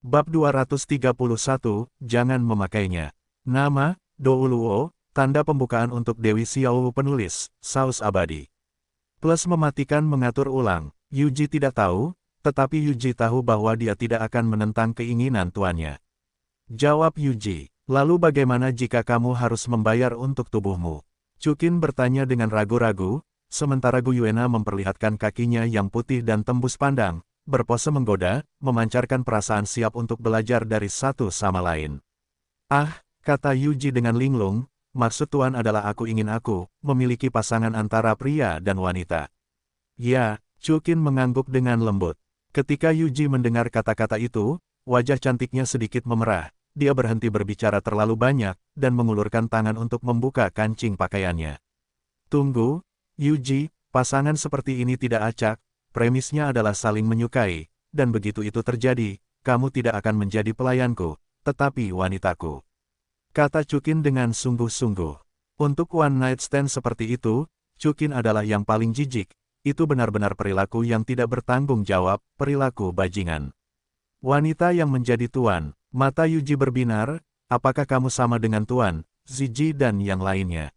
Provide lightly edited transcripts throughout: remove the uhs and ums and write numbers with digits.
Bab 231, Jangan Memakainya. Nama, Douluo, tanda pembukaan untuk Dewi Xiao penulis, saus abadi. Plus mematikan mengatur ulang, Yuji tidak tahu, tetapi Yuji tahu bahwa dia tidak akan menentang keinginan tuannya. Jawab Yuji, lalu bagaimana jika kamu harus membayar untuk tubuhmu? Chukin bertanya dengan ragu-ragu, sementara Gu Yuena memperlihatkan kakinya yang putih dan tembus pandang, berpose menggoda, memancarkan perasaan siap untuk belajar dari satu sama lain. Ah, kata Yuji dengan linglung, maksud Tuan adalah aku memiliki pasangan antara pria dan wanita. Ya, Chukin mengangguk dengan lembut. Ketika Yuji mendengar kata-kata itu, wajah cantiknya sedikit memerah, dia berhenti berbicara terlalu banyak, dan mengulurkan tangan untuk membuka kancing pakaiannya. Tunggu, Yuji, pasangan seperti ini tidak acak. Premisnya adalah saling menyukai, dan begitu itu terjadi, kamu tidak akan menjadi pelayanku, tetapi wanitaku. Kata Chukin dengan sungguh-sungguh. Untuk one night stand seperti itu, Chukin adalah yang paling jijik, itu benar-benar perilaku yang tidak bertanggung jawab, perilaku bajingan. Wanita yang menjadi tuan, mata Yuji berbinar, apakah kamu sama dengan tuan, Ziji dan yang lainnya?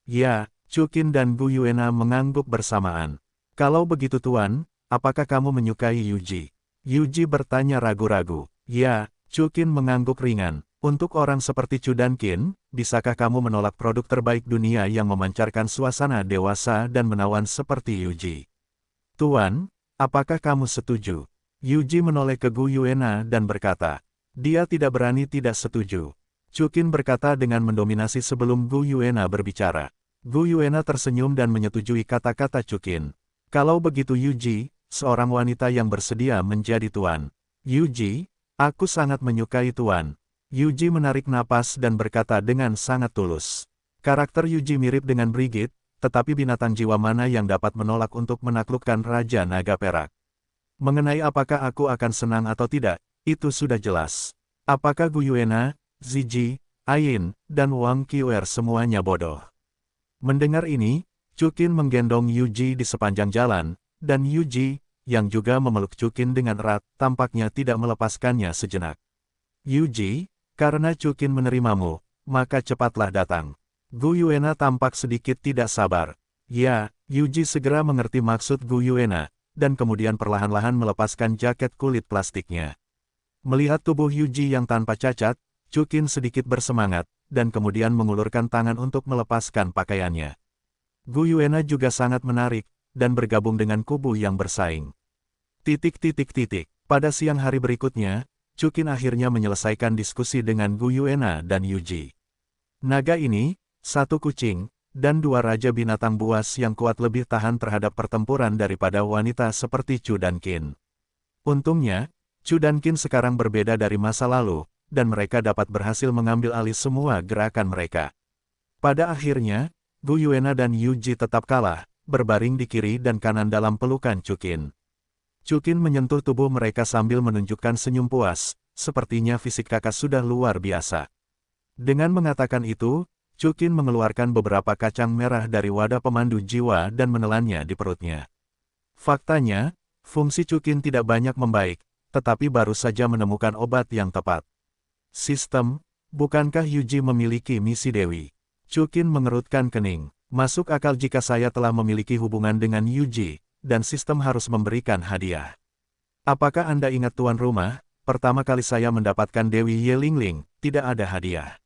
Ya, Chukin dan Gu Yuena mengangguk bersamaan. Kalau begitu tuan, apakah kamu menyukai Yuji? Yuji bertanya ragu-ragu. Ya, Chukin mengangguk ringan. Untuk orang seperti Chu Dankin, bisakah kamu menolak produk terbaik dunia yang memancarkan suasana dewasa dan menawan seperti Yuji? Tuan, apakah kamu setuju? Yuji menoleh ke Gu Yuena dan berkata, dia tidak berani tidak setuju. Chukin berkata dengan mendominasi sebelum Gu Yuena berbicara. Gu Yuena tersenyum dan menyetujui kata-kata Chukin. Kalau begitu Yuji, seorang wanita yang bersedia menjadi tuan. Yuji, aku sangat menyukai tuan. Yuji menarik napas dan berkata dengan sangat tulus. Karakter Yuji mirip dengan Brigit, tetapi binatang jiwa mana yang dapat menolak untuk menaklukkan Raja Naga Perak? Mengenai apakah aku akan senang atau tidak, itu sudah jelas. Apakah Gu Yuena, Ziji, Ain, dan Wang Qiuer semuanya bodoh? Mendengar ini, Chukin menggendong Yuji di sepanjang jalan, dan Yuji, yang juga memeluk Chukin dengan erat, tampaknya tidak melepaskannya sejenak. Yuji, karena Chukin menerimamu, maka cepatlah datang. Gu Yuena tampak sedikit tidak sabar. Ya, Yuji segera mengerti maksud Gu Yuena, dan kemudian perlahan-lahan melepaskan jaket kulit plastiknya. Melihat tubuh Yuji yang tanpa cacat, Chukin sedikit bersemangat, dan kemudian mengulurkan tangan untuk melepaskan pakaiannya. Gu Yuena juga sangat menarik, dan bergabung dengan kubu yang bersaing. Pada siang hari berikutnya, Chukin akhirnya menyelesaikan diskusi dengan Gu Yuena dan Yuji. Naga ini, satu kucing, dan dua raja binatang buas yang kuat lebih tahan terhadap pertempuran daripada wanita seperti Chu Dankin. Untungnya, Chu Dankin sekarang berbeda dari masa lalu, dan mereka dapat berhasil mengambil alih semua gerakan mereka. Pada akhirnya, Gu Yuena dan Yuji tetap kalah, berbaring di kiri dan kanan dalam pelukan Chukin. Chukin menyentuh tubuh mereka sambil menunjukkan senyum puas, sepertinya fisik kakak sudah luar biasa. Dengan mengatakan itu, Chukin mengeluarkan beberapa kacang merah dari wadah pemandu jiwa dan menelannya di perutnya. Faktanya, fungsi Chukin tidak banyak membaik, tetapi baru saja menemukan obat yang tepat. Sistem, bukankah Yuji memiliki misi Dewi? Chukin mengerutkan kening. Masuk akal jika saya telah memiliki hubungan dengan Yuji, dan sistem harus memberikan hadiah. Apakah Anda ingat tuan rumah, pertama kali saya mendapatkan Dewi Yelingling, tidak ada hadiah.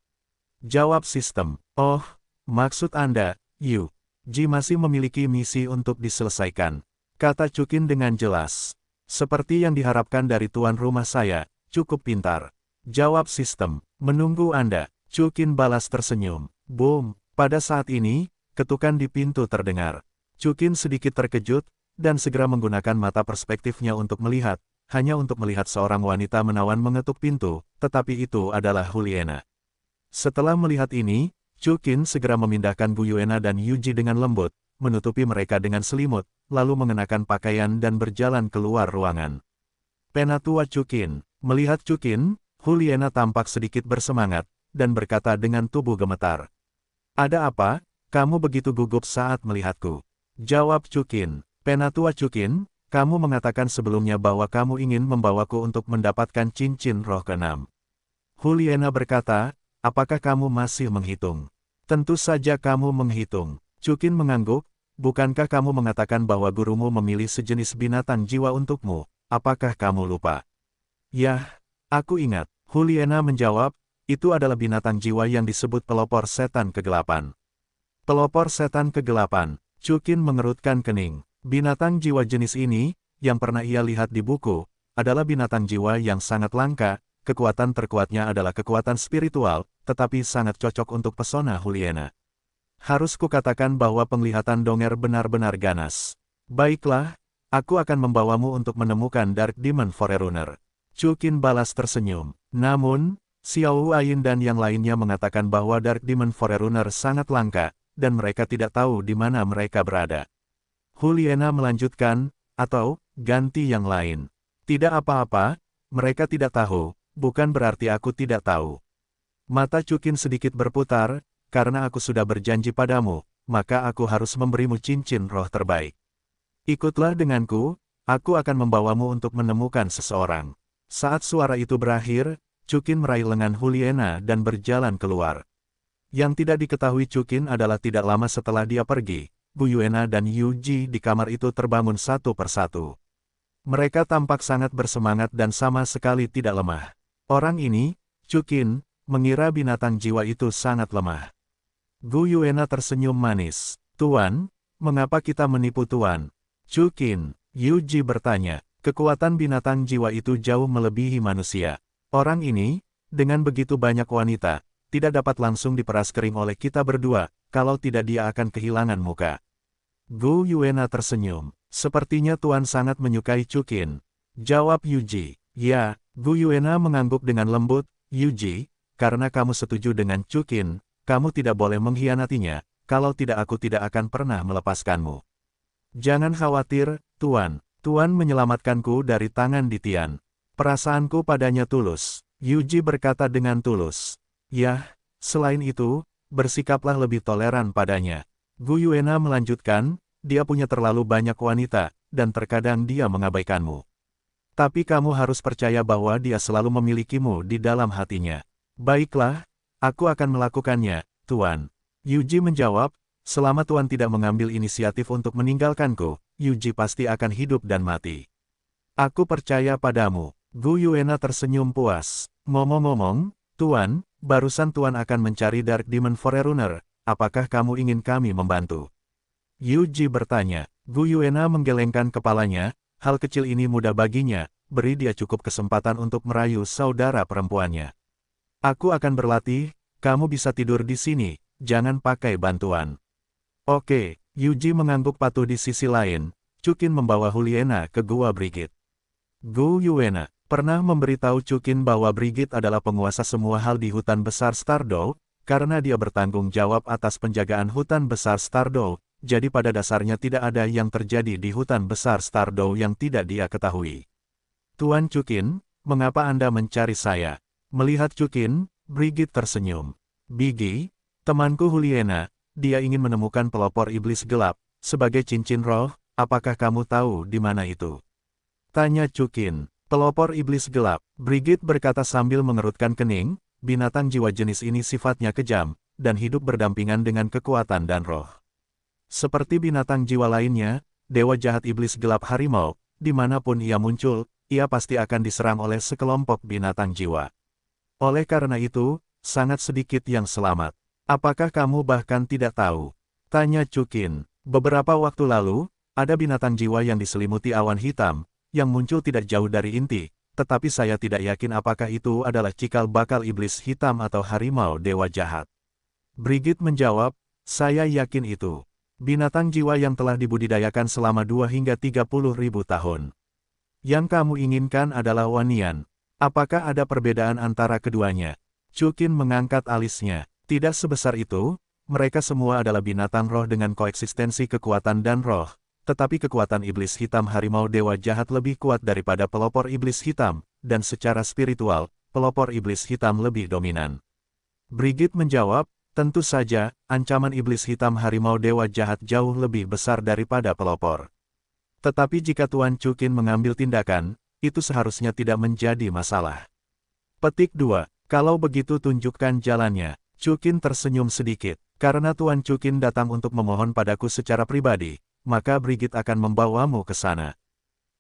Jawab sistem, oh, maksud Anda, Yuji masih memiliki misi untuk diselesaikan. Kata Chukin dengan jelas. Seperti yang diharapkan dari tuan rumah saya, cukup pintar. Jawab sistem, menunggu Anda. Chukin balas tersenyum. Boom, pada saat ini, ketukan di pintu terdengar. Chukin sedikit terkejut, dan segera menggunakan mata perspektifnya untuk melihat, hanya untuk melihat seorang wanita menawan mengetuk pintu, tetapi itu adalah Juliana. Setelah melihat ini, Chukin segera memindahkan Gu Yuena dan Yuji dengan lembut, menutupi mereka dengan selimut, lalu mengenakan pakaian dan berjalan keluar ruangan. Penatua Chukin. Melihat Chukin, Juliana tampak sedikit bersemangat, dan berkata dengan tubuh gemetar. Ada apa? Kamu begitu gugup saat melihatku. Jawab Chukin. Penatua Chukin, kamu mengatakan sebelumnya bahwa kamu ingin membawaku untuk mendapatkan cincin roh ke-6. Juliana berkata, apakah kamu masih menghitung? Tentu saja kamu menghitung. Chukin mengangguk, bukankah kamu mengatakan bahwa gurumu memilih sejenis binatang jiwa untukmu? Apakah kamu lupa? Yah, aku ingat. Juliana menjawab, itu adalah binatang jiwa yang disebut pelopor setan kegelapan. Pelopor setan kegelapan. Chukin mengerutkan kening. Binatang jiwa jenis ini, yang pernah ia lihat di buku, adalah binatang jiwa yang sangat langka, kekuatan terkuatnya adalah kekuatan spiritual, tetapi sangat cocok untuk pesona Juliana. Harus kukatakan bahwa penglihatan Donger benar-benar ganas. Baiklah, aku akan membawamu untuk menemukan Dark Demon Forerunner. Chukin balas tersenyum. Namun, Xiao Ayin dan yang lainnya mengatakan bahwa Dark Demon Forerunner sangat langka, dan mereka tidak tahu di mana mereka berada. Juliana melanjutkan, atau, ganti yang lain. Tidak apa-apa, mereka tidak tahu, bukan berarti aku tidak tahu. Mata Chukin sedikit berputar, karena aku sudah berjanji padamu, maka aku harus memberimu cincin roh terbaik. Ikutlah denganku, aku akan membawamu untuk menemukan seseorang. Saat suara itu berakhir, Chukin meraih lengan Juliana dan berjalan keluar. Yang tidak diketahui Chukin adalah tidak lama setelah dia pergi, Bu Yuena dan Yu Ji di kamar itu terbangun satu persatu. Mereka tampak sangat bersemangat dan sama sekali tidak lemah. Orang ini, Chukin, mengira binatang jiwa itu sangat lemah. Gu Yuena tersenyum manis. Tuan, mengapa kita menipu Tuan? Chukin, Yu Ji bertanya, kekuatan binatang jiwa itu jauh melebihi manusia. Orang ini, dengan begitu banyak wanita, tidak dapat langsung diperas kering oleh kita berdua, kalau tidak dia akan kehilangan muka. Gu Yuena tersenyum. Sepertinya Tuan sangat menyukai Chukin. Jawab Yuji. Ya, Gu Yuena mengangguk dengan lembut. Yuji, karena kamu setuju dengan Chukin, kamu tidak boleh mengkhianatinya, kalau tidak aku tidak akan pernah melepaskanmu. Jangan khawatir, Tuan. Tuan menyelamatkanku dari tangan Ditian. Perasaanku padanya tulus. Yuji berkata dengan tulus. Yah, selain itu, bersikaplah lebih toleran padanya. Gu Yuena melanjutkan, dia punya terlalu banyak wanita, dan terkadang dia mengabaikanmu. Tapi kamu harus percaya bahwa dia selalu memilikimu di dalam hatinya. Baiklah, aku akan melakukannya, Tuan. Yuji menjawab, selama Tuan tidak mengambil inisiatif untuk meninggalkanku, Yuji pasti akan hidup dan mati. Aku percaya padamu. Gu Yuena tersenyum puas. Ngomong-ngomong, Tuan, barusan Tuan akan mencari Dark Demon Forerunner, apakah kamu ingin kami membantu? Yuji bertanya. Gu Yuena menggelengkan kepalanya, hal kecil ini mudah baginya, beri dia cukup kesempatan untuk merayu saudara perempuannya. Aku akan berlatih, kamu bisa tidur di sini, jangan pakai bantuan. Oke, Yuji mengangguk patuh di sisi lain, Chukin membawa Juliana ke Gua Brigit. Gu Yuena pernah memberitahu Chukin bahwa Brigit adalah penguasa semua hal di hutan besar Stardow, karena dia bertanggung jawab atas penjagaan hutan besar Stardow. Jadi pada dasarnya tidak ada yang terjadi di hutan besar Stardow yang tidak dia ketahui. Tuan Chukin, mengapa Anda mencari saya? Melihat Chukin, Brigit tersenyum. Bigi, temanku Juliana, dia ingin menemukan pelopor iblis gelap, sebagai cincin roh, apakah kamu tahu di mana itu? Tanya Chukin. Pelopor iblis gelap, Brigit berkata sambil mengerutkan kening, binatang jiwa jenis ini sifatnya kejam, dan hidup berdampingan dengan kekuatan dan roh. Seperti binatang jiwa lainnya, dewa jahat iblis gelap harimau, dimanapun ia muncul, ia pasti akan diserang oleh sekelompok binatang jiwa. Oleh karena itu, sangat sedikit yang selamat. Apakah kamu bahkan tidak tahu? Tanya Chukin. Beberapa waktu lalu, ada binatang jiwa yang diselimuti awan hitam, yang muncul tidak jauh dari inti, tetapi saya tidak yakin apakah itu adalah cikal bakal iblis hitam atau harimau dewa jahat. Brigit menjawab, saya yakin itu. Binatang jiwa yang telah dibudidayakan selama 2 hingga 30 ribu tahun. Yang kamu inginkan adalah wanian. Apakah ada perbedaan antara keduanya? Chukin mengangkat alisnya. Tidak sebesar itu, mereka semua adalah binatang roh dengan koeksistensi kekuatan dan roh, tetapi kekuatan iblis hitam harimau dewa jahat lebih kuat daripada pelopor iblis hitam, dan secara spiritual, pelopor iblis hitam lebih dominan. Brigit menjawab, tentu saja, ancaman iblis hitam harimau dewa jahat jauh lebih besar daripada pelopor. Tetapi jika Tuan Chukin mengambil tindakan, itu seharusnya tidak menjadi masalah. Petik 2. Kalau begitu tunjukkan jalannya. Chukin tersenyum sedikit. Karena Tuan Chukin datang untuk memohon padaku secara pribadi, maka Brigit akan membawamu ke sana.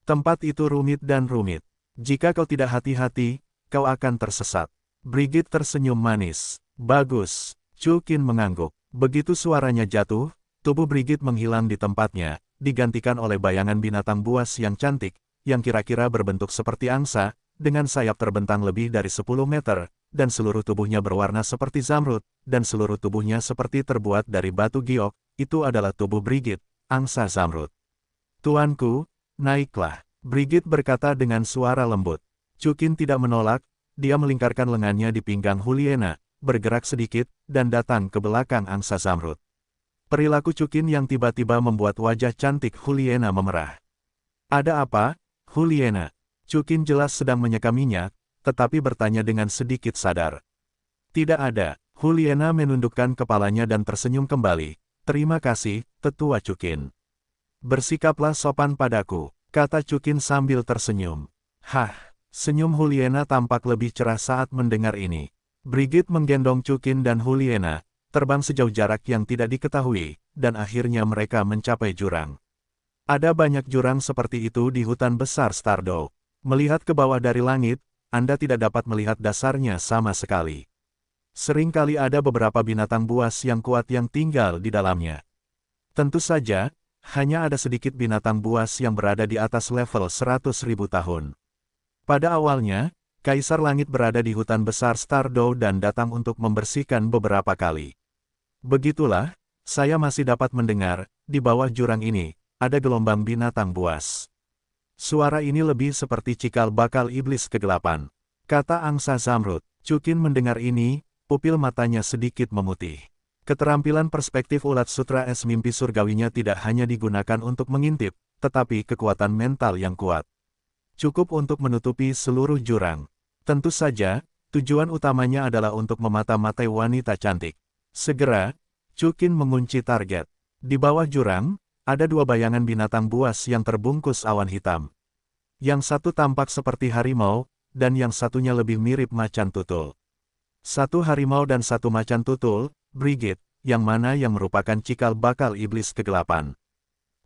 Tempat itu rumit dan rumit. Jika kau tidak hati-hati, kau akan tersesat. Brigit tersenyum manis. Bagus. Chukin mengangguk. Begitu suaranya jatuh, tubuh Brigit menghilang di tempatnya, digantikan oleh bayangan binatang buas yang cantik, yang kira-kira berbentuk seperti angsa, dengan sayap terbentang lebih dari 10 meter, dan seluruh tubuhnya berwarna seperti zamrud, dan seluruh tubuhnya seperti terbuat dari batu giok. Itu adalah tubuh Brigit, angsa zamrud. Tuanku, naiklah. Brigit berkata dengan suara lembut. Chukin tidak menolak, dia melingkarkan lengannya di pinggang Juliana, bergerak sedikit, dan datang ke belakang angsa zamrud. Perilaku Chukin yang tiba-tiba membuat wajah cantik Juliana memerah. Ada apa, Juliana? Chukin jelas sedang menyekaminya, tetapi bertanya dengan sedikit sadar. Tidak ada. Juliana menundukkan kepalanya dan tersenyum kembali. Terima kasih, Tetua Chukin. Bersikaplah sopan padaku, kata Chukin sambil tersenyum. Hah, senyum Juliana tampak lebih cerah saat mendengar ini. Brigit menggendong Chukin dan Juliana, terbang sejauh jarak yang tidak diketahui, dan akhirnya mereka mencapai jurang. Ada banyak jurang seperti itu di hutan besar Stardow. Melihat ke bawah dari langit, Anda tidak dapat melihat dasarnya sama sekali. Seringkali ada beberapa binatang buas yang kuat yang tinggal di dalamnya. Tentu saja, hanya ada sedikit binatang buas yang berada di atas level 100.000 tahun. Pada awalnya, Kaisar Langit berada di hutan besar Stardow dan datang untuk membersihkan beberapa kali. Begitulah, saya masih dapat mendengar, di bawah jurang ini, ada gelombang binatang buas. Suara ini lebih seperti cikal bakal iblis kegelapan, kata angsa zamrud. Chukin mendengar ini, pupil matanya sedikit memutih. Keterampilan perspektif ulat sutra es mimpi surgawinya tidak hanya digunakan untuk mengintip, tetapi kekuatan mental yang kuat. Cukup untuk menutupi seluruh jurang. Tentu saja, tujuan utamanya adalah untuk memata-matai wanita cantik. Segera, Chukin mengunci target. Di bawah jurang, ada dua bayangan binatang buas yang terbungkus awan hitam. Yang satu tampak seperti harimau, dan yang satunya lebih mirip macan tutul. Satu harimau dan satu macan tutul, Brigit, yang mana yang merupakan cikal bakal iblis kegelapan?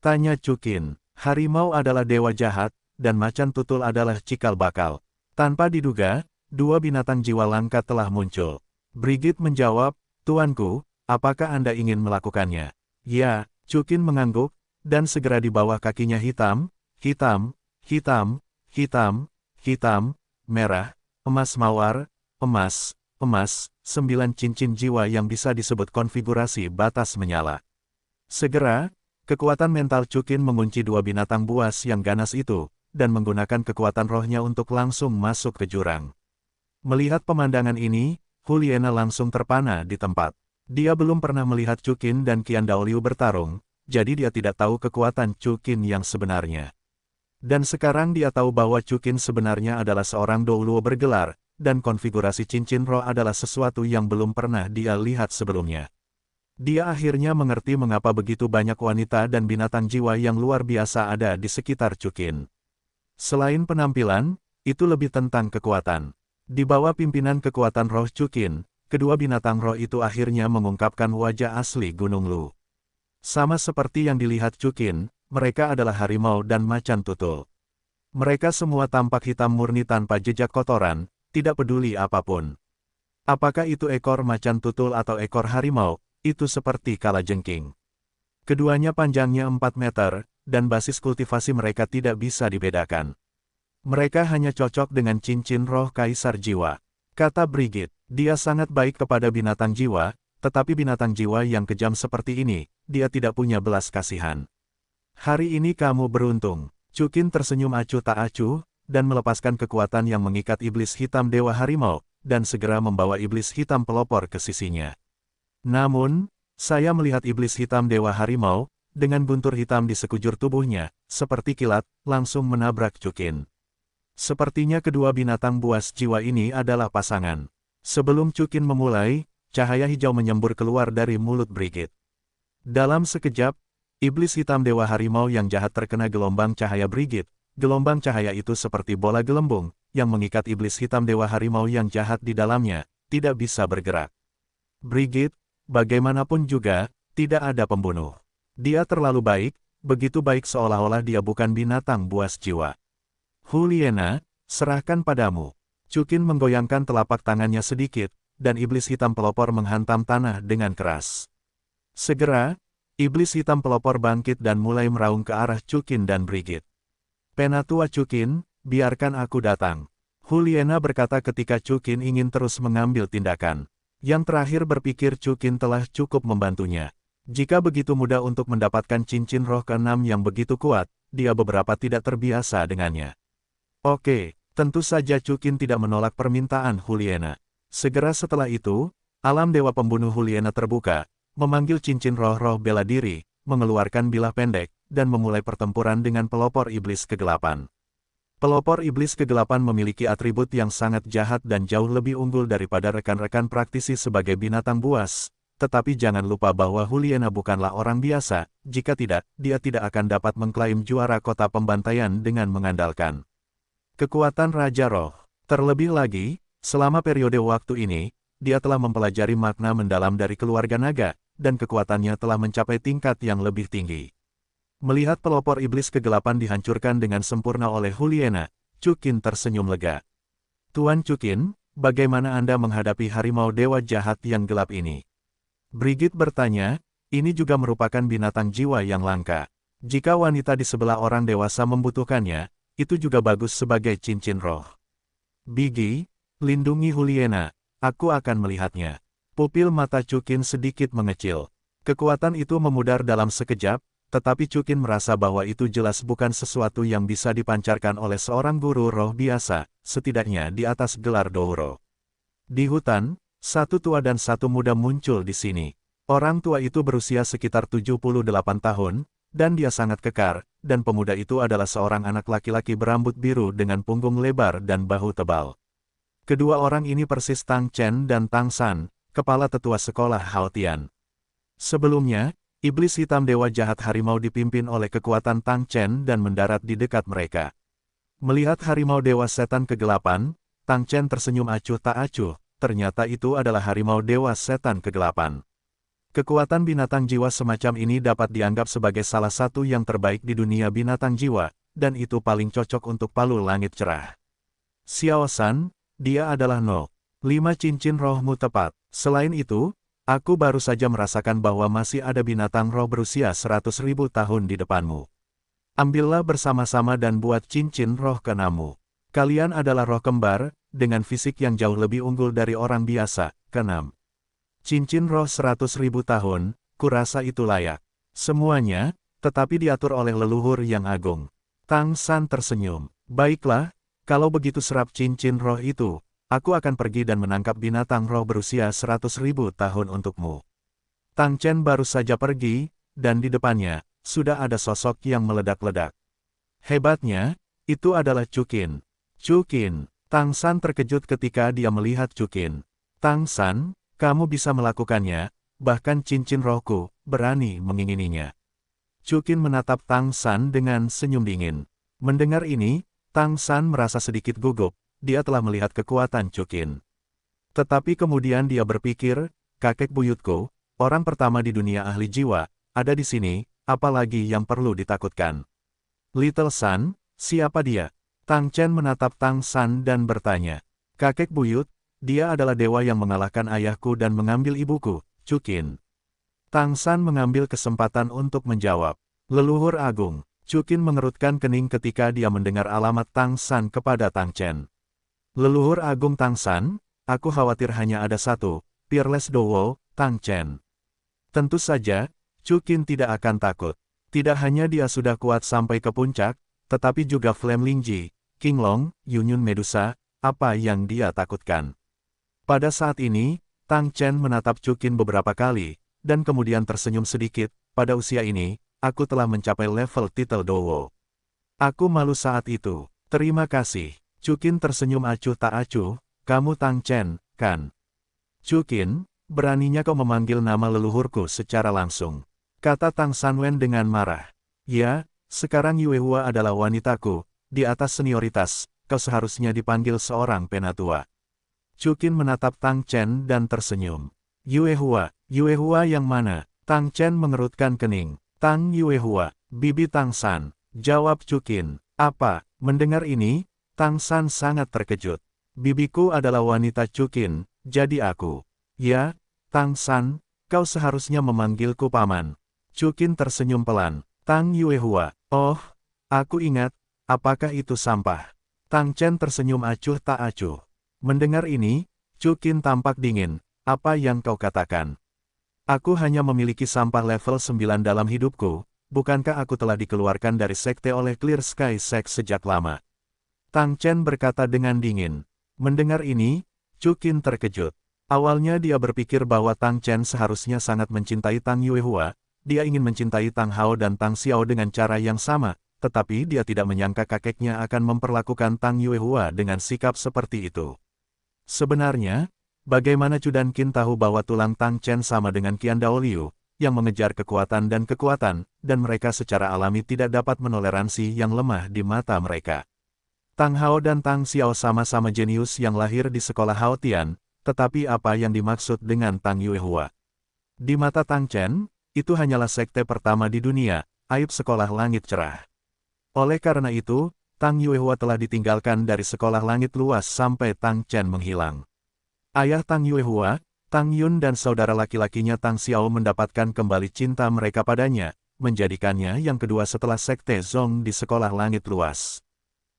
Tanya Chukin. Harimau adalah dewa jahat, dan macan tutul adalah cikal bakal. Tanpa diduga, dua binatang jiwa langka telah muncul. Brigit menjawab, Tuanku, apakah Anda ingin melakukannya? Ya, Chukin mengangguk, dan segera di bawah kakinya hitam, hitam, hitam, hitam, hitam, merah, emas mawar, emas, emas, 9 cincin jiwa yang bisa disebut konfigurasi batas menyala. Segera, kekuatan mental Chukin mengunci dua binatang buas yang ganas itu, dan menggunakan kekuatan rohnya untuk langsung masuk ke jurang. Melihat pemandangan ini, Juliana langsung terpana di tempat. Dia belum pernah melihat Chukin dan Qian Daoliu bertarung, jadi dia tidak tahu kekuatan Chukin yang sebenarnya. Dan sekarang dia tahu bahwa Chukin sebenarnya adalah seorang Douluo bergelar, dan konfigurasi cincin roh adalah sesuatu yang belum pernah dia lihat sebelumnya. Dia akhirnya mengerti mengapa begitu banyak wanita dan binatang jiwa yang luar biasa ada di sekitar Chukin. Selain penampilan, itu lebih tentang kekuatan. Di bawah pimpinan kekuatan roh Chukin, kedua binatang roh itu akhirnya mengungkapkan wajah asli Gunung Lu. Sama seperti yang dilihat Chukin, mereka adalah harimau dan macan tutul. Mereka semua tampak hitam murni tanpa jejak kotoran, tidak peduli apapun. Apakah itu ekor macan tutul atau ekor harimau, itu seperti kalajengking. Keduanya panjangnya 4 meter, dan basis kultivasi mereka tidak bisa dibedakan. Mereka hanya cocok dengan cincin roh Kaisar Jiwa. Kata Brigit, dia sangat baik kepada binatang jiwa, tetapi binatang jiwa yang kejam seperti ini, dia tidak punya belas kasihan. Hari ini kamu beruntung. Chukin tersenyum acuh tak acuh, dan melepaskan kekuatan yang mengikat iblis hitam Dewa Harimau, dan segera membawa iblis hitam pelopor ke sisinya. Namun, saya melihat iblis hitam Dewa Harimau, dengan guntur hitam di sekujur tubuhnya, seperti kilat, langsung menabrak Chukin. Sepertinya kedua binatang buas jiwa ini adalah pasangan. Sebelum Chukin memulai, cahaya hijau menyembur keluar dari mulut Brigit. Dalam sekejap, Iblis hitam Dewa Harimau yang jahat terkena gelombang cahaya Brigit. Gelombang cahaya itu seperti bola gelembung, yang mengikat iblis hitam Dewa Harimau yang jahat di dalamnya, tidak bisa bergerak. Brigit, bagaimanapun juga, tidak ada pembunuh. Dia terlalu baik, begitu baik seolah-olah dia bukan binatang buas jiwa. Juliana, serahkan padamu. Chukin menggoyangkan telapak tangannya sedikit, dan iblis hitam pelopor menghantam tanah dengan keras. Segera, iblis hitam pelopor bangkit dan mulai meraung ke arah Chukin dan Brigit. Penatua Chukin, biarkan aku datang. Juliana berkata ketika Chukin ingin terus mengambil tindakan. Yang terakhir berpikir Chukin telah cukup membantunya. Jika begitu mudah untuk mendapatkan cincin roh ke-6 yang begitu kuat, dia beberapa tidak terbiasa dengannya. Oke, tentu saja Chukin tidak menolak permintaan Juliana. Segera setelah itu, alam dewa pembunuh Juliana terbuka, memanggil cincin roh-roh bela diri, mengeluarkan bilah pendek, dan memulai pertempuran dengan pelopor iblis kegelapan. Pelopor iblis kegelapan memiliki atribut yang sangat jahat dan jauh lebih unggul daripada rekan-rekan praktisi sebagai binatang buas. Tetapi jangan lupa bahwa Juliana bukanlah orang biasa, jika tidak, dia tidak akan dapat mengklaim juara kota pembantaian dengan mengandalkan kekuatan Raja Roh. Terlebih lagi, selama periode waktu ini, dia telah mempelajari makna mendalam dari keluarga naga, dan kekuatannya telah mencapai tingkat yang lebih tinggi. Melihat pelopor iblis kegelapan dihancurkan dengan sempurna oleh Juliana, Chukin tersenyum lega. Tuan Chukin, bagaimana Anda menghadapi harimau dewa jahat yang gelap ini? Brigit bertanya, ini juga merupakan binatang jiwa yang langka. Jika wanita di sebelah orang dewasa membutuhkannya, itu juga bagus sebagai cincin roh. Biggie, lindungi Juliana, aku akan melihatnya. Pupil mata Chukin sedikit mengecil. Kekuatan itu memudar dalam sekejap, tetapi Chukin merasa bahwa itu jelas bukan sesuatu yang bisa dipancarkan oleh seorang guru roh biasa, setidaknya di atas gelar Douro. Di hutan, satu tua dan satu muda muncul di sini. Orang tua itu berusia sekitar 78 tahun, dan dia sangat kekar, dan pemuda itu adalah seorang anak laki-laki berambut biru dengan punggung lebar dan bahu tebal. Kedua orang ini persis Tang Chen dan Tang San, kepala tetua sekolah Haotian. Sebelumnya, iblis hitam dewa jahat harimau dipimpin oleh kekuatan Tang Chen dan mendarat di dekat mereka. Melihat harimau dewa setan kegelapan, Tang Chen tersenyum acuh tak acuh, ternyata itu adalah harimau dewa setan kegelapan. Kekuatan binatang jiwa semacam ini dapat dianggap sebagai salah satu yang terbaik di dunia binatang jiwa, dan itu paling cocok untuk palu langit cerah. Xiao San, dia adalah 5 cincin rohmu tepat. Selain itu, aku baru saja merasakan bahwa masih ada binatang roh berusia 100.000 tahun di depanmu. Ambillah bersama-sama dan buat cincin roh ke-6. Kalian adalah roh kembar, dengan fisik yang jauh lebih unggul dari orang biasa, ke-6. Cincin roh 100.000 tahun, kurasa itu layak. Semuanya, tetapi diatur oleh leluhur yang agung. Tang San tersenyum. Baiklah, kalau begitu serap cincin roh itu, aku akan pergi dan menangkap binatang roh berusia 100.000 tahun untukmu. Tang Chen baru saja pergi, dan di depannya, sudah ada sosok yang meledak-ledak. Hebatnya, itu adalah Chukin. Chukin, Tang San terkejut ketika dia melihat Chukin. Tang San, kamu bisa melakukannya, bahkan cincin rohku, berani mengingininya. Chukin menatap Tang San dengan senyum dingin. Mendengar ini, Tang San merasa sedikit gugup, dia telah melihat kekuatan Chukin. Tetapi kemudian dia berpikir, kakek buyutku, orang pertama di dunia ahli jiwa, ada di sini, apalagi yang perlu ditakutkan. Little San, siapa dia? Tang Chen menatap Tang San dan bertanya. Kakek buyut, dia adalah dewa yang mengalahkan ayahku dan mengambil ibuku, Chukin. Tang San mengambil kesempatan untuk menjawab. Leluhur agung. Chukin mengerutkan kening ketika dia mendengar alamat Tang San kepada Tang Chen. Leluhur agung Tang San, aku khawatir hanya ada satu, Peerless Dowo, Tang Chen. Tentu saja, Chukin tidak akan takut. Tidak hanya dia sudah kuat sampai ke puncak, tetapi juga Flame Lingji, King Long, Yunyun Medusa, apa yang dia takutkan. Pada saat ini, Tang Chen menatap Chukin beberapa kali, dan kemudian tersenyum sedikit. Pada usia ini, aku telah mencapai level titel Dowo. Aku malu saat itu. Terima kasih. Chukin tersenyum acuh tak acuh, kamu Tang Chen, kan? Chukin, beraninya kau memanggil nama leluhurku secara langsung. kata Tang Sanwen dengan marah. Ya, sekarang Yue Hua adalah wanitaku, di atas senioritas, kau seharusnya dipanggil seorang penatua. Chu Qin menatap Tang Chen dan tersenyum. Yue Hua yang mana? Tang Chen mengerutkan kening. Tang Yue Hua, bibi Tang San, jawab Chu Qin. Apa? Mendengar ini, Tang San sangat terkejut. Bibiku adalah wanita Chu Qin, jadi aku. Ya, Tang San, kau seharusnya memanggilku paman. Chu Qin tersenyum pelan. Tang Yue Hua, oh, aku ingat, apakah itu sampah? Tang Chen tersenyum acuh tak acuh. Mendengar ini, Chu Qin tampak dingin. Apa yang kau katakan? Aku hanya memiliki sampah level 9 dalam hidupku, bukankah aku telah dikeluarkan dari sekte oleh Clear Sky Sect sejak lama? Tang Chen berkata dengan dingin. Mendengar ini, Chu Qin terkejut. Awalnya dia berpikir bahwa Tang Chen seharusnya sangat mencintai Tang Yue Hua, dia ingin mencintai Tang Hao dan Tang Xiao dengan cara yang sama, tetapi dia tidak menyangka kakeknya akan memperlakukan Tang Yue Hua dengan sikap seperti itu. Sebenarnya, bagaimana Chu Dan Qin tahu bahwa tulang Tang Chen sama dengan Qian Dao Liu, yang mengejar kekuatan, dan mereka secara alami tidak dapat menoleransi yang lemah di mata mereka. Tang Hao dan Tang Xiao sama-sama jenius yang lahir di sekolah Hao Tian, tetapi apa yang dimaksud dengan Tang Yue Hua? Di mata Tang Chen, itu hanyalah sekte pertama di dunia, aib sekolah langit cerah. Oleh karena itu, Tang Yue Hua telah ditinggalkan dari sekolah langit luas sampai Tang Chen menghilang. Ayah Tang Yue Hua, Tang Yun dan saudara laki-lakinya Tang Xiao mendapatkan kembali cinta mereka padanya, menjadikannya yang kedua setelah sekte Zong di sekolah langit luas.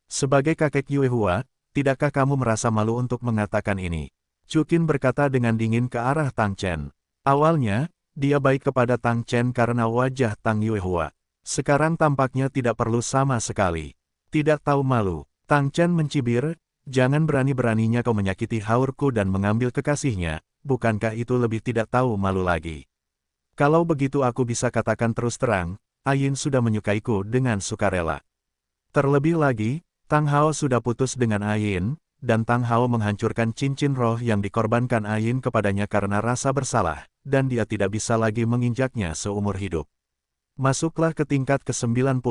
Sebagai kakek Yue Hua, tidakkah kamu merasa malu untuk mengatakan ini? Chu Qin berkata dengan dingin ke arah Tang Chen. Awalnya, dia baik kepada Tang Chen karena wajah Tang Yue Hua. Sekarang tampaknya tidak perlu sama sekali. Tidak tahu malu. Tang Chen mencibir, jangan berani-beraninya kau menyakiti haurku dan mengambil kekasihnya, bukankah itu lebih tidak tahu malu lagi? Kalau begitu aku bisa katakan terus terang, Ayin sudah menyukaiku dengan sukarela. Terlebih lagi, Tang Hao sudah putus dengan Ayin, dan Tang Hao menghancurkan cincin roh yang dikorbankan Ayin kepadanya karena rasa bersalah, dan dia tidak bisa lagi menginjaknya seumur hidup. Masuklah ke tingkat ke-90,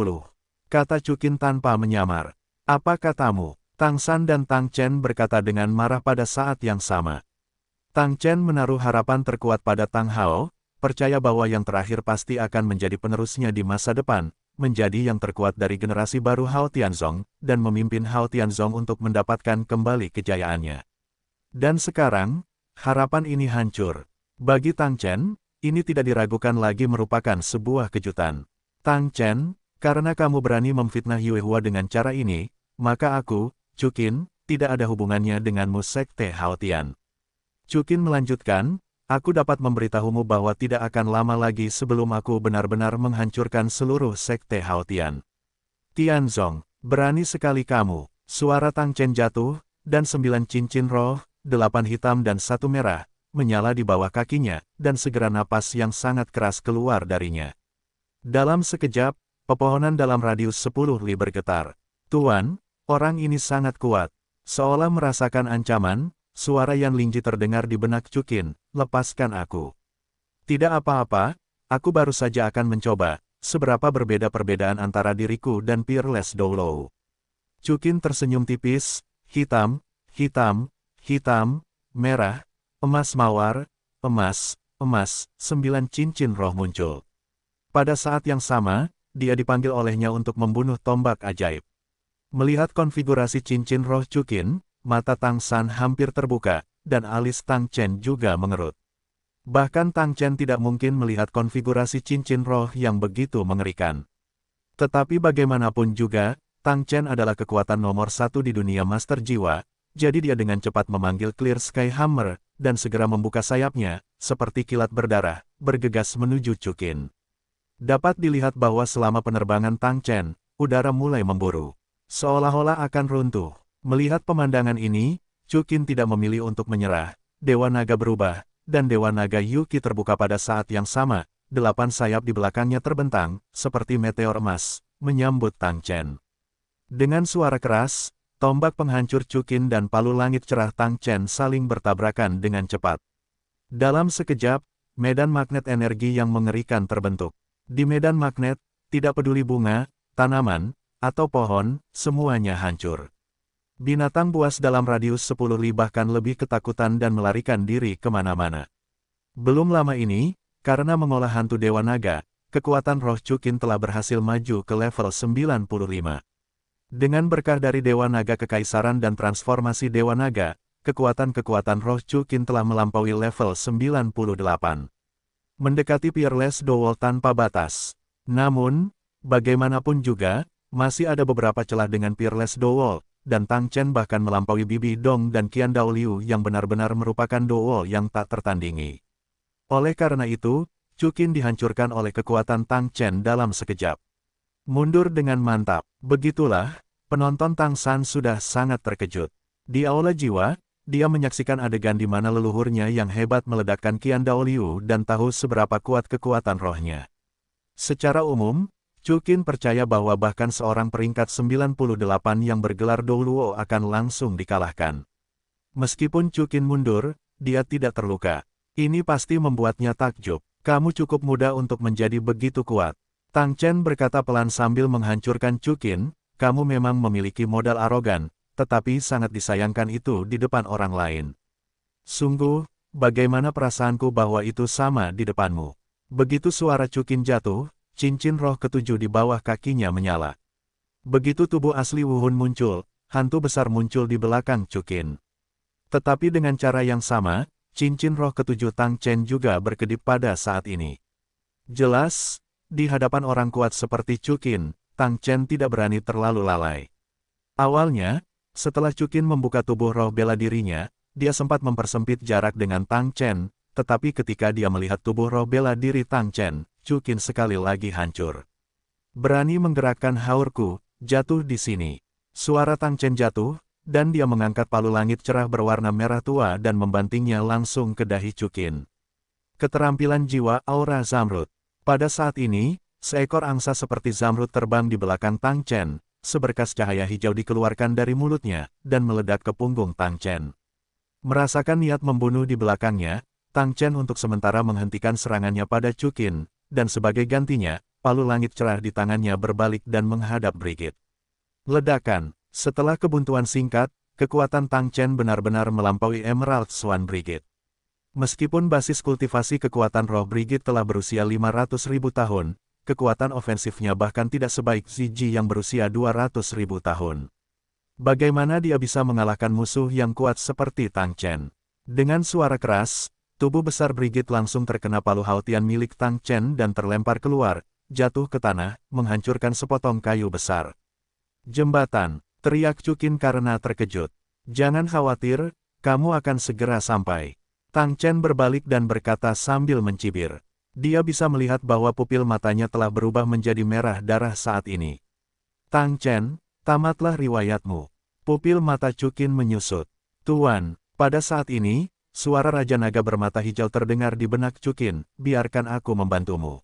kata Chu Qin tanpa menyamar. Apa katamu? Tang San dan Tang Chen berkata dengan marah pada saat yang sama. Tang Chen menaruh harapan terkuat pada Tang Hao, percaya bahwa yang terakhir pasti akan menjadi penerusnya di masa depan, menjadi yang terkuat dari generasi baru Hao Tianzong, dan memimpin Hao Tianzong untuk mendapatkan kembali kejayaannya. Dan sekarang, harapan ini hancur. Bagi Tang Chen, ini tidak diragukan lagi merupakan sebuah kejutan. Tang Chen, karena kamu berani memfitnah Yue Hua dengan cara ini, maka aku, Chu Qin, tidak ada hubungannya denganmu sekte Hao Tian. Chu Qin melanjutkan, aku dapat memberitahumu bahwa tidak akan lama lagi sebelum aku benar-benar menghancurkan seluruh sekte Hao Tian. Tianzong, berani sekali kamu. Suara Tang Chen jatuh, dan 9 cincin roh, 8 hitam dan 1 merah, menyala di bawah kakinya, dan segera napas yang sangat keras keluar darinya. Dalam sekejap, pepohonan dalam radius 10 li bergetar. Tuan, orang ini sangat kuat. Seolah merasakan ancaman, suara Yan Lingji terdengar di benak Chu Qin, lepaskan aku. Tidak apa-apa, aku baru saja akan mencoba, seberapa berbeda perbedaan antara diriku dan Peerless Doulou. Chu Qin tersenyum tipis, hitam, merah, emas mawar, emas, 9 cincin roh muncul. Pada saat yang sama, dia dipanggil olehnya untuk membunuh tombak ajaib. Melihat konfigurasi cincin roh Chu Qin, mata Tang San hampir terbuka, dan alis Tang Chen juga mengerut. Bahkan Tang Chen tidak mungkin melihat konfigurasi cincin roh yang begitu mengerikan. Tetapi bagaimanapun juga, Tang Chen adalah kekuatan nomor 1 di dunia Master Jiwa, jadi dia dengan cepat memanggil Clear Sky Hammer, dan segera membuka sayapnya, seperti kilat berdarah, bergegas menuju Chu Qin. Dapat dilihat bahwa selama penerbangan Tang Chen, udara mulai memburu. Seolah-olah akan runtuh. Melihat pemandangan ini, Chu Qin tidak memilih untuk menyerah. Dewa Naga berubah, dan Dewa Naga Yuki terbuka pada saat yang sama. 8 sayap di belakangnya terbentang, seperti meteor emas, menyambut Tang Chen. Dengan suara keras, tombak penghancur Chu Qin dan palu langit cerah Tang Chen saling bertabrakan dengan cepat. Dalam sekejap, medan magnet energi yang mengerikan terbentuk. Di medan magnet, tidak peduli bunga, tanaman, atau pohon, semuanya hancur. Binatang buas dalam radius 10 li bahkan lebih ketakutan dan melarikan diri kemana-mana. Belum lama ini, karena mengolah hantu Dewa Naga, kekuatan roh Chukin telah berhasil maju ke level 95. Dengan berkah dari Dewa Naga Kekaisaran dan transformasi Dewa Naga, kekuatan-kekuatan roh Chukin telah melampaui level 98. Mendekati Peerless Doll tanpa batas. Namun, bagaimanapun juga, masih ada beberapa celah dengan Peerless Doll, dan Tang Chen bahkan melampaui Bibi Dong dan Qian Dao Liu yang benar-benar merupakan Doll yang tak tertandingi. Oleh karena itu, Chukin dihancurkan oleh kekuatan Tang Chen dalam sekejap. Mundur dengan mantap. Begitulah, penonton Tang San sudah sangat terkejut. Di aula jiwa, dia menyaksikan adegan di mana leluhurnya yang hebat meledakkan Qian Dao Liu dan tahu seberapa kuat kekuatan rohnya. Secara umum, Chukin percaya bahwa bahkan seorang peringkat 98 yang bergelar Douluo akan langsung dikalahkan. Meskipun Chukin mundur, dia tidak terluka. Ini pasti membuatnya takjub. Kamu cukup muda untuk menjadi begitu kuat. Tang Chen berkata pelan sambil menghancurkan Chukin, kamu memang memiliki modal arogan, tetapi sangat disayangkan itu di depan orang lain. Sungguh, bagaimana perasaanku bahwa itu sama di depanmu. Begitu suara Chukin jatuh, cincin roh ketujuh di bawah kakinya menyala. Begitu tubuh asli Wuhun muncul, hantu besar muncul di belakang Chukin. Tetapi dengan cara yang sama, cincin roh ketujuh Tang Chen juga berkedip pada saat ini. Jelas, di hadapan orang kuat seperti Chukin, Tang Chen tidak berani terlalu lalai. Awalnya, setelah Chukin membuka tubuh roh bela dirinya, dia sempat mempersempit jarak dengan Tang Chen, tetapi ketika dia melihat tubuh roh bela diri Tang Chen, Chukin sekali lagi hancur. Berani menggerakkan haurku, jatuh di sini. Suara Tang Chen jatuh, dan dia mengangkat palu langit cerah berwarna merah tua dan membantingnya langsung ke dahi Chukin. Keterampilan jiwa aura Zamrud. Pada saat ini, seekor angsa seperti Zamrud terbang di belakang Tang Chen. Seberkas cahaya hijau dikeluarkan dari mulutnya, dan meledak ke punggung Tang Chen. Merasakan niat membunuh di belakangnya, Tang Chen untuk sementara menghentikan serangannya pada Chukin, dan sebagai gantinya, palu langit cerah di tangannya berbalik dan menghadap Brigit. Ledakan. Setelah kebuntuan singkat, kekuatan Tang Chen benar-benar melampaui Emerald Swan Brigit. Meskipun basis kultivasi kekuatan roh Brigit telah berusia 500.000 tahun, kekuatan ofensifnya bahkan tidak sebaik Ziji yang berusia 200.000 tahun. Bagaimana dia bisa mengalahkan musuh yang kuat seperti Tang Chen? Dengan suara keras, tubuh besar Brigit langsung terkena palu hautian milik Tang Chen dan terlempar keluar, jatuh ke tanah, menghancurkan sepotong kayu besar. Jembatan, teriak Chukin karena terkejut. Jangan khawatir, kamu akan segera sampai. Tang Chen berbalik dan berkata sambil mencibir. Dia bisa melihat bahwa pupil matanya telah berubah menjadi merah darah saat ini. Tang Chen, tamatlah riwayatmu. Pupil mata Chukin menyusut. Tuan, pada saat ini, suara Raja Naga bermata hijau terdengar di benak Chukin, biarkan aku membantumu.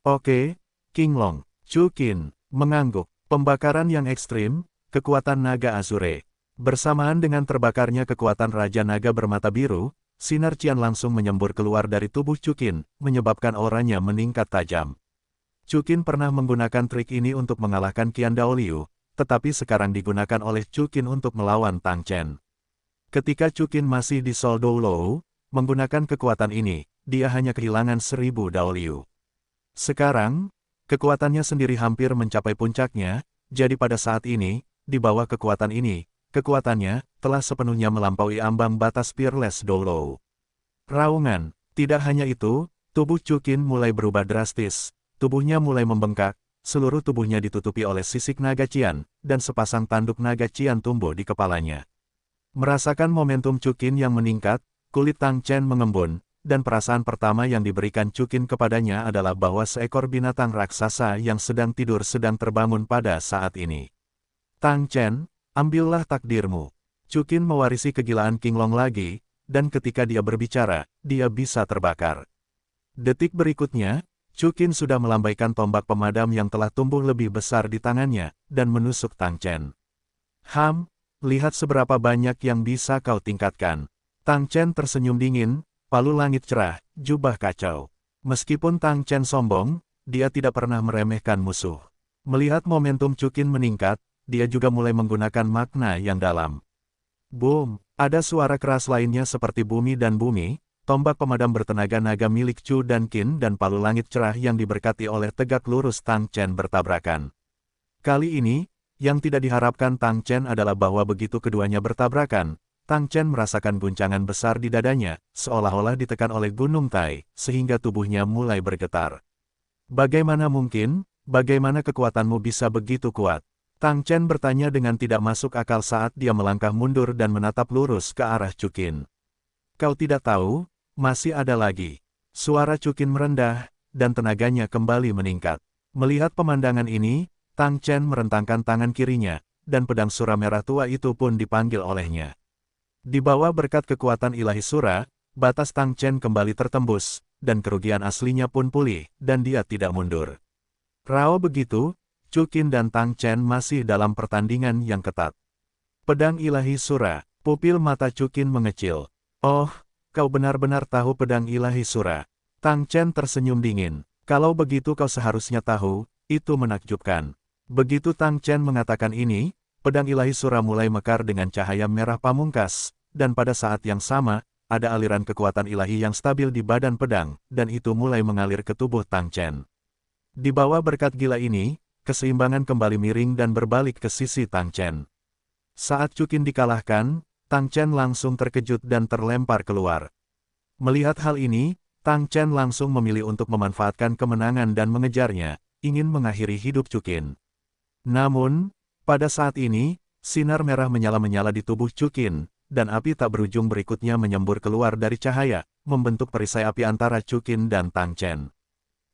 Oke, King Long. Chukin mengangguk. Pembakaran yang ekstrim, kekuatan naga Azure. Bersamaan dengan terbakarnya kekuatan Raja Naga bermata biru, sinar cian langsung menyembur keluar dari tubuh Chukin, menyebabkan auranya meningkat tajam. Chukin pernah menggunakan trik ini untuk mengalahkan Qian Dao Liu, tetapi sekarang digunakan oleh Chukin untuk melawan Tang Chen. Ketika Chukin masih di Sol Douluo, menggunakan kekuatan ini, dia hanya kehilangan 1000 Dao Liu. Sekarang, kekuatannya sendiri hampir mencapai puncaknya, jadi pada saat ini, di bawah kekuatan ini, kekuatannya telah sepenuhnya melampaui ambang batas Peerless Douluo. Raungan. Tidak hanya itu, tubuh Chukin mulai berubah drastis. Tubuhnya mulai membengkak, seluruh tubuhnya ditutupi oleh sisik naga cian, dan sepasang tanduk naga cian tumbuh di kepalanya. Merasakan momentum Chukin yang meningkat, kulit Tang Chen mengembun, dan perasaan pertama yang diberikan Chukin kepadanya adalah bahwa seekor binatang raksasa yang sedang tidur sedang terbangun pada saat ini. Tang Chen, ambillah takdirmu. Chukin mewarisi kegilaan King Long lagi, dan ketika dia berbicara, dia bisa terbakar. Detik berikutnya, Chukin sudah melambaikan tombak pemadam yang telah tumbuh lebih besar di tangannya, dan menusuk Tang Chen. Lihat seberapa banyak yang bisa kau tingkatkan. Tang Chen tersenyum dingin, palu langit cerah, jubah kacau. Meskipun Tang Chen sombong, dia tidak pernah meremehkan musuh. Melihat momentum Chukin meningkat, dia juga mulai menggunakan makna yang dalam. Boom! Ada suara keras lainnya seperti bumi dan bumi, tombak pemadam bertenaga naga milik Chu dan Qin dan palu langit cerah yang diberkati oleh tegak lurus Tang Chen bertabrakan. Kali ini, yang tidak diharapkan Tang Chen adalah bahwa begitu keduanya bertabrakan, Tang Chen merasakan guncangan besar di dadanya, seolah-olah ditekan oleh gunung Tai, sehingga tubuhnya mulai bergetar. Bagaimana mungkin? Bagaimana kekuatanmu bisa begitu kuat? Tang Chen bertanya dengan tidak masuk akal saat dia melangkah mundur dan menatap lurus ke arah Chukin. Kau tidak tahu? Masih ada lagi. Suara Chukin merendah, dan tenaganya kembali meningkat. Melihat pemandangan ini, Tang Chen merentangkan tangan kirinya, dan pedang sura merah tua itu pun dipanggil olehnya. Di bawah berkat kekuatan ilahi sura, batas Tang Chen kembali tertembus, dan kerugian aslinya pun pulih, dan dia tidak mundur. Rao begitu, Chukin dan Tang Chen masih dalam pertandingan yang ketat. Pedang ilahi sura, pupil mata Chukin mengecil. Oh, kau benar-benar tahu pedang ilahi sura. Tang Chen tersenyum dingin. Kalau begitu kau seharusnya tahu, itu menakjubkan. Begitu Tang Chen mengatakan ini, pedang ilahi sura mulai mekar dengan cahaya merah pamungkas, dan pada saat yang sama, ada aliran kekuatan ilahi yang stabil di badan pedang, dan itu mulai mengalir ke tubuh Tang Chen. Di bawah berkat gila ini, keseimbangan kembali miring dan berbalik ke sisi Tang Chen. Saat Chukin dikalahkan, Tang Chen langsung terkejut dan terlempar keluar. Melihat hal ini, Tang Chen langsung memilih untuk memanfaatkan kemenangan dan mengejarnya, ingin mengakhiri hidup Chukin. Namun, pada saat ini, sinar merah menyala-menyala di tubuh Chukin, dan api tak berujung berikutnya menyembur keluar dari cahaya, membentuk perisai api antara Chukin dan Tang Chen.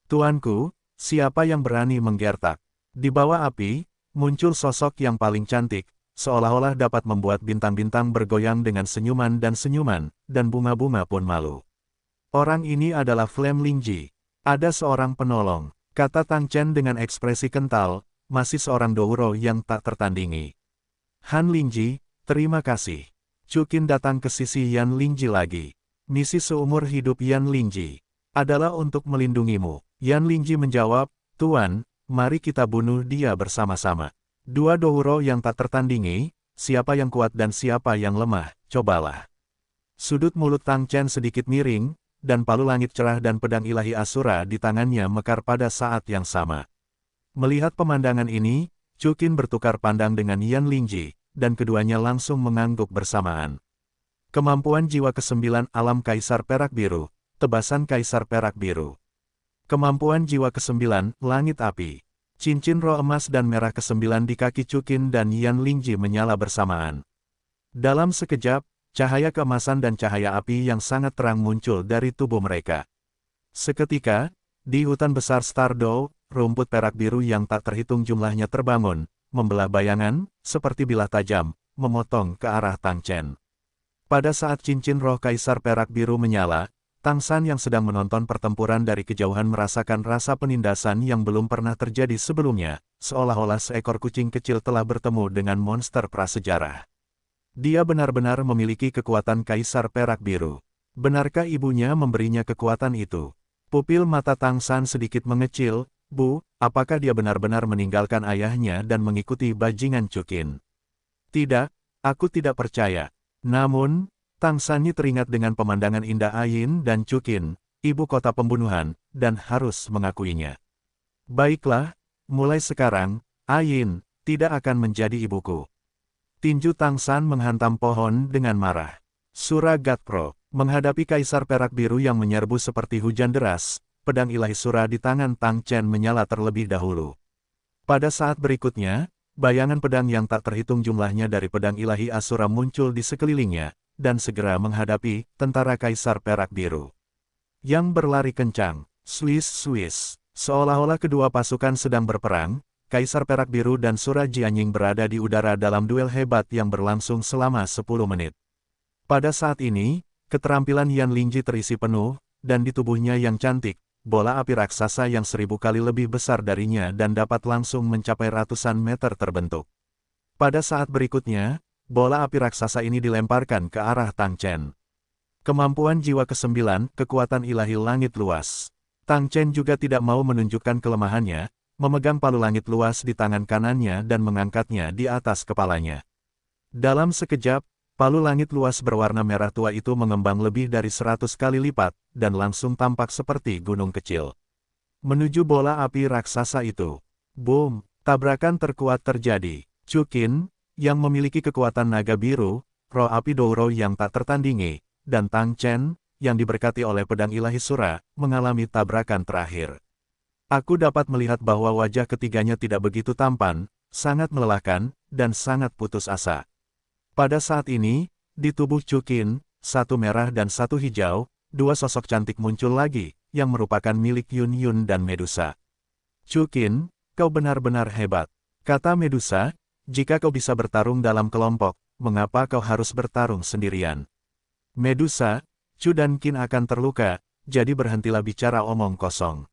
Tuanku, siapa yang berani menggertak? Di bawah api, muncul sosok yang paling cantik, seolah-olah dapat membuat bintang-bintang bergoyang dengan senyuman, dan bunga-bunga pun malu. Orang ini adalah Flame Lingji. Ada seorang penolong, kata Tang Chen dengan ekspresi kental, masih seorang Douro yang tak tertandingi. Han Lingji, terima kasih. Chukin datang ke sisi Yan Lingji lagi. Misi seumur hidup Yan Lingji adalah untuk melindungimu. Yan Lingji menjawab, Tuan, mari kita bunuh dia bersama-sama. Dua Douro yang tak tertandingi, siapa yang kuat dan siapa yang lemah, cobalah. Sudut mulut Tang Chen sedikit miring, dan palu langit cerah dan pedang ilahi Asura di tangannya mekar pada saat yang sama. Melihat pemandangan ini, Chukin bertukar pandang dengan Yan Lingji, dan keduanya langsung mengangguk bersamaan. Kemampuan jiwa ke-9 alam Kaisar Perak Biru, tebasan Kaisar Perak Biru. Kemampuan jiwa ke-9, langit api. Cincin roh emas dan merah ke-9 di kaki Chukin dan Yan Lingji menyala bersamaan. Dalam sekejap, cahaya keemasan dan cahaya api yang sangat terang muncul dari tubuh mereka. Seketika, di hutan besar Stardow, rumput perak biru yang tak terhitung jumlahnya terbangun, membelah bayangan, seperti bilah tajam, memotong ke arah Tang Chen. Pada saat cincin roh Kaisar Perak Biru menyala, Tang San yang sedang menonton pertempuran dari kejauhan merasakan rasa penindasan yang belum pernah terjadi sebelumnya, seolah-olah seekor kucing kecil telah bertemu dengan monster prasejarah. Dia benar-benar memiliki kekuatan Kaisar Perak Biru. Benarkah ibunya memberinya kekuatan itu? Pupil mata Tang San sedikit mengecil, Bu, apakah dia benar-benar meninggalkan ayahnya dan mengikuti bajingan Chukin? Tidak, aku tidak percaya. Namun, Tang Sanyi teringat dengan pemandangan indah Ayin dan Chukin, ibu kota pembunuhan, dan harus mengakuinya. Baiklah, mulai sekarang, Ayin tidak akan menjadi ibuku. Tinju Tang San menghantam pohon dengan marah. Sura Gatpro, menghadapi Kaisar Perak Biru yang menyerbu seperti hujan deras, pedang ilahi sura di tangan Tang Chen menyala terlebih dahulu. Pada saat berikutnya, bayangan pedang yang tak terhitung jumlahnya dari pedang ilahi Asura muncul di sekelilingnya, dan segera menghadapi tentara Kaisar Perak Biru. Yang berlari kencang, Swiss, seolah-olah kedua pasukan sedang berperang, Kaisar Perak Biru dan Sura Jianying berada di udara dalam duel hebat yang berlangsung selama 10 menit. Pada saat ini, keterampilan Yan Lingji terisi penuh, dan di tubuhnya yang cantik, bola api raksasa yang 1000 kali lebih besar darinya dan dapat langsung mencapai ratusan meter terbentuk. Pada saat berikutnya, bola api raksasa ini dilemparkan ke arah Tang Chen. Kemampuan jiwa ke-9, kekuatan ilahi langit luas. Tang Chen juga tidak mau menunjukkan kelemahannya, memegang palu langit luas di tangan kanannya dan mengangkatnya di atas kepalanya. Dalam sekejap, palu langit luas berwarna merah tua itu mengembang lebih dari 100 kali lipat, dan langsung tampak seperti gunung kecil. Menuju bola api raksasa itu. Boom! Tabrakan terkuat terjadi. Chu Qin, yang memiliki kekuatan naga biru, roh api Douro yang tak tertandingi, dan Tang Chen, yang diberkati oleh pedang ilahi Sura, mengalami tabrakan terakhir. Aku dapat melihat bahwa wajah ketiganya tidak begitu tampan, sangat melelahkan, dan sangat putus asa. Pada saat ini, di tubuh Chu Qin, satu merah dan satu hijau, dua sosok cantik muncul lagi, yang merupakan milik Yun Yun dan Medusa. Chu Qin, kau benar-benar hebat. Kata Medusa, jika kau bisa bertarung dalam kelompok, mengapa kau harus bertarung sendirian? Medusa, Chu dan Qin akan terluka, jadi berhentilah bicara omong kosong.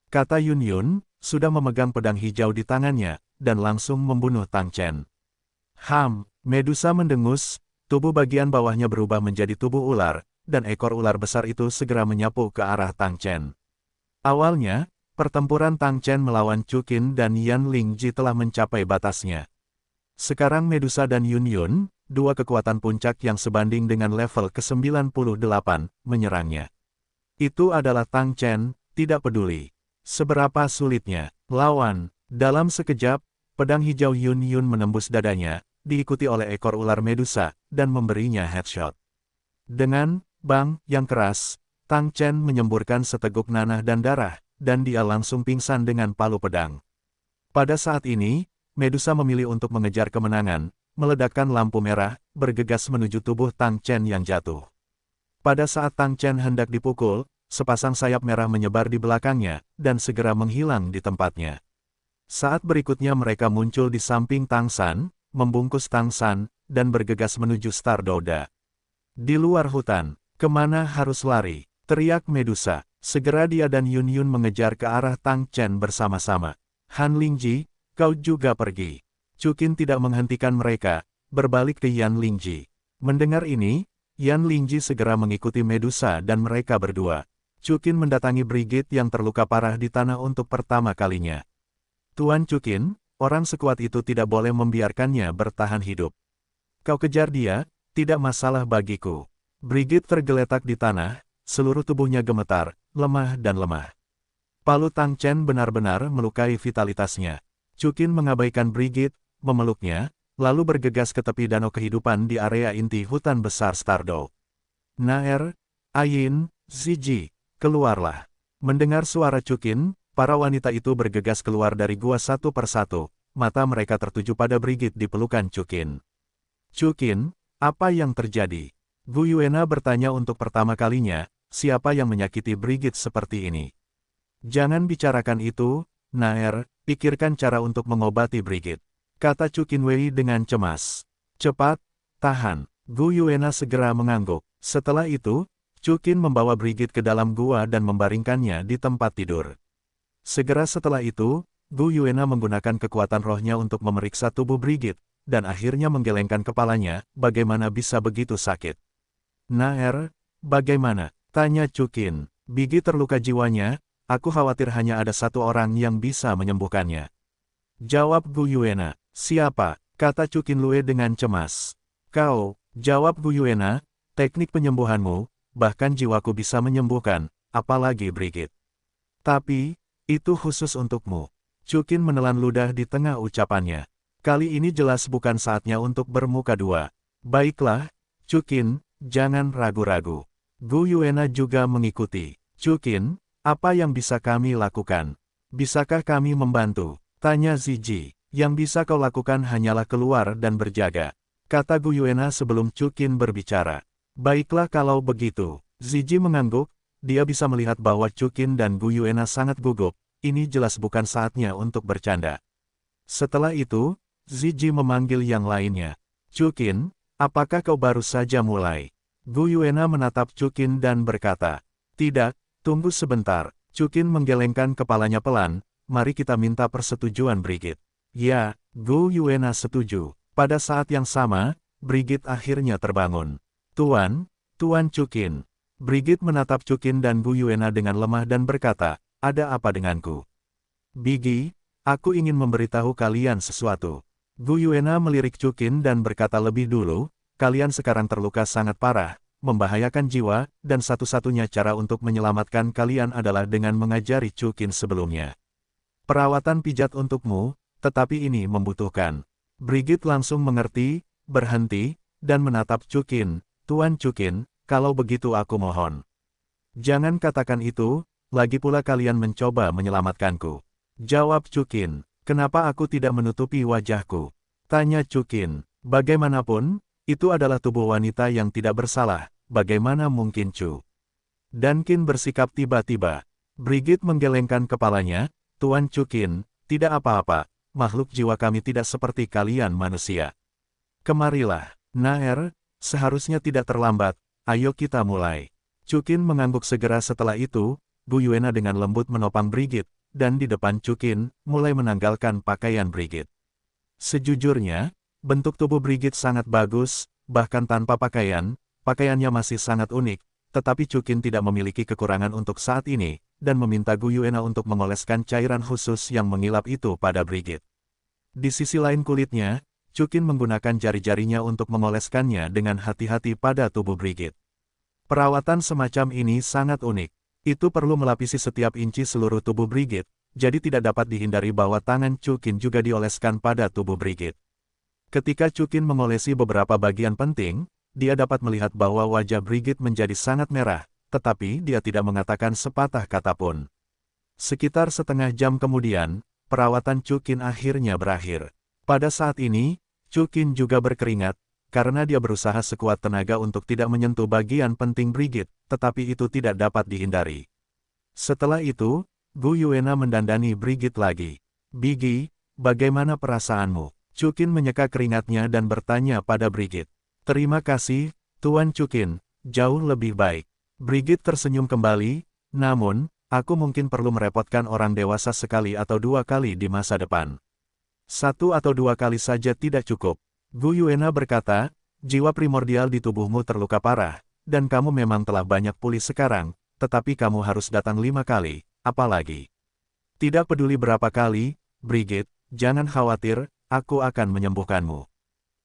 Kata Yun Yun, sudah memegang pedang hijau di tangannya, dan langsung membunuh Tang Chen. Medusa mendengus, tubuh bagian bawahnya berubah menjadi tubuh ular, dan ekor ular besar itu segera menyapu ke arah Tang Chen. Awalnya, pertempuran Tang Chen melawan Chu Qin dan Yan Lingji telah mencapai batasnya. Sekarang Medusa dan Yun Yun, dua kekuatan puncak yang sebanding dengan level ke-98, menyerangnya. Itu adalah Tang Chen, tidak peduli seberapa sulitnya lawan. Dalam sekejap, pedang hijau Yun Yun menembus dadanya, diikuti oleh ekor ular Medusa, dan memberinya headshot. Dengan bang yang keras, Tang Chen menyemburkan seteguk nanah dan darah, dan dia langsung pingsan dengan palu pedang. Pada saat ini, Medusa memilih untuk mengejar kemenangan, meledakkan lampu merah, bergegas menuju tubuh Tang Chen yang jatuh. Pada saat Tang Chen hendak dipukul, sepasang sayap merah menyebar di belakangnya, dan segera menghilang di tempatnya. Saat berikutnya mereka muncul di samping Tang San, membungkus Tang San, dan bergegas menuju Star Douda. Di luar hutan, kemana harus lari? Teriak Medusa. Segera dia dan Yun Yun mengejar ke arah Tang Chen bersama-sama. Han Lingji, kau juga pergi. Chu Qin tidak menghentikan mereka, berbalik ke Yan Lingji. Mendengar ini, Yan Lingji segera mengikuti Medusa dan mereka berdua. Chu Qin mendatangi Brigit yang terluka parah di tanah untuk pertama kalinya. Tuan Chu Qin, orang sekuat itu tidak boleh membiarkannya bertahan hidup. Kau kejar dia, tidak masalah bagiku. Brigit tergeletak di tanah, seluruh tubuhnya gemetar, lemah dan lemah. Palu Tang Chen benar-benar melukai vitalitasnya. Chu Qin mengabaikan Brigit, memeluknya, lalu bergegas ke tepi danau kehidupan di area inti hutan besar Stardow. Naer, Ayin, Ziji, keluarlah. Mendengar suara Chu Qin, para wanita itu bergegas keluar dari gua satu persatu, mata mereka tertuju pada Brigit di pelukan Chu Qin. Chu Qin, apa yang terjadi? Gu Yuena bertanya untuk pertama kalinya, siapa yang menyakiti Brigit seperti ini? Jangan bicarakan itu, Naer, pikirkan cara untuk mengobati Brigit. Kata Chu Qinwei dengan cemas. Cepat, tahan. Gu Yuena segera mengangguk. Setelah itu, Chu Qin membawa Brigit ke dalam gua dan membaringkannya di tempat tidur. Segera setelah itu, Gu Yuena menggunakan kekuatan rohnya untuk memeriksa tubuh Brigit, dan akhirnya menggelengkan kepalanya, bagaimana bisa begitu sakit. Naer, bagaimana? Tanya Chu Qin. Brigit terluka jiwanya, aku khawatir hanya ada satu orang yang bisa menyembuhkannya. Jawab Gu Yuena. Siapa? Kata Chu Qinlue dengan cemas. Kau, jawab Gu Yuena, teknik penyembuhanmu, bahkan jiwaku bisa menyembuhkan, apalagi Brigit. Tapi, itu khusus untukmu. Chu Qin menelan ludah di tengah ucapannya. Kali ini jelas bukan saatnya untuk bermuka dua. Baiklah, Chu Qin, jangan ragu-ragu. Gu Yuena juga mengikuti. Chu Qin, apa yang bisa kami lakukan? Bisakah kami membantu? Tanya Ziji. Yang bisa kau lakukan hanyalah keluar dan berjaga. Kata Gu Yuena sebelum Chu Qin berbicara. Baiklah kalau begitu. Ziji mengangguk, dia bisa melihat bahwa Chu Qin dan Gu Yuena sangat gugup, ini jelas bukan saatnya untuk bercanda. Setelah itu, Ziji memanggil yang lainnya. Chu Qin, apakah kau baru saja mulai? Gu Yuena menatap Chu Qin dan berkata, tidak, tunggu sebentar. Chu Qin menggelengkan kepalanya pelan, mari kita minta persetujuan Brigit. Ya, Gu Yuena setuju. Pada saat yang sama, Brigit akhirnya terbangun. Tuan Chu Qin. Brigit menatap Chukin dan Gu Yuena dengan lemah dan berkata, ada apa denganku? Bigi, aku ingin memberitahu kalian sesuatu. Gu Yuena melirik Chukin dan berkata lebih dulu, kalian sekarang terluka sangat parah, membahayakan jiwa, dan satu-satunya cara untuk menyelamatkan kalian adalah dengan mengajari Chukin sebelumnya. Perawatan pijat untukmu, tetapi ini membutuhkan. Brigit langsung mengerti, berhenti, dan menatap Chukin. Tuan Chukin, kalau begitu aku mohon. Jangan katakan itu, lagi pula kalian mencoba menyelamatkanku. Jawab Chukin, kenapa aku tidak menutupi wajahku? Tanya Chukin, bagaimanapun, itu adalah tubuh wanita yang tidak bersalah, bagaimana mungkin Chu? Dan Qin bersikap tiba-tiba. Brigit menggelengkan kepalanya, Tuan Chukin, tidak apa-apa, makhluk jiwa kami tidak seperti kalian manusia. Kemarilah, Naer, seharusnya tidak terlambat, ayo kita mulai. Chukin mengangguk segera setelah itu, Gu Yuena dengan lembut menopang Brigit, dan di depan Chukin, mulai menanggalkan pakaian Brigit. Sejujurnya, bentuk tubuh Brigit sangat bagus, bahkan tanpa pakaian, pakaiannya masih sangat unik, tetapi Chukin tidak memiliki kekurangan untuk saat ini, dan meminta Gu Yuena untuk mengoleskan cairan khusus yang mengilap itu pada Brigit. Di sisi lain kulitnya, Chukin menggunakan jari-jarinya untuk mengoleskannya dengan hati-hati pada tubuh Brigit. Perawatan semacam ini sangat unik. Itu perlu melapisi setiap inci seluruh tubuh Brigit, jadi tidak dapat dihindari bahwa tangan Chukin juga dioleskan pada tubuh Brigit. Ketika Chukin mengolesi beberapa bagian penting, dia dapat melihat bahwa wajah Brigit menjadi sangat merah, tetapi dia tidak mengatakan sepatah kata pun. Sekitar setengah jam kemudian, perawatan Chukin akhirnya berakhir. Pada saat ini, Chukin juga berkeringat, karena dia berusaha sekuat tenaga untuk tidak menyentuh bagian penting Brigit, tetapi itu tidak dapat dihindari. Setelah itu, Gu Yuena mendandani Brigit lagi. Bigi, bagaimana perasaanmu? Chukin menyeka keringatnya dan bertanya pada Brigit. Terima kasih, Tuan Chukin, jauh lebih baik. Brigit tersenyum kembali, namun, aku mungkin perlu merepotkan orang dewasa sekali atau dua kali di masa depan. Satu atau dua kali saja tidak cukup. Gu Yuena berkata, jiwa primordial di tubuhmu terluka parah, dan kamu memang telah banyak pulih sekarang, tetapi kamu harus datang 5 kali, apalagi. Tidak peduli berapa kali, Brigit, jangan khawatir, aku akan menyembuhkanmu.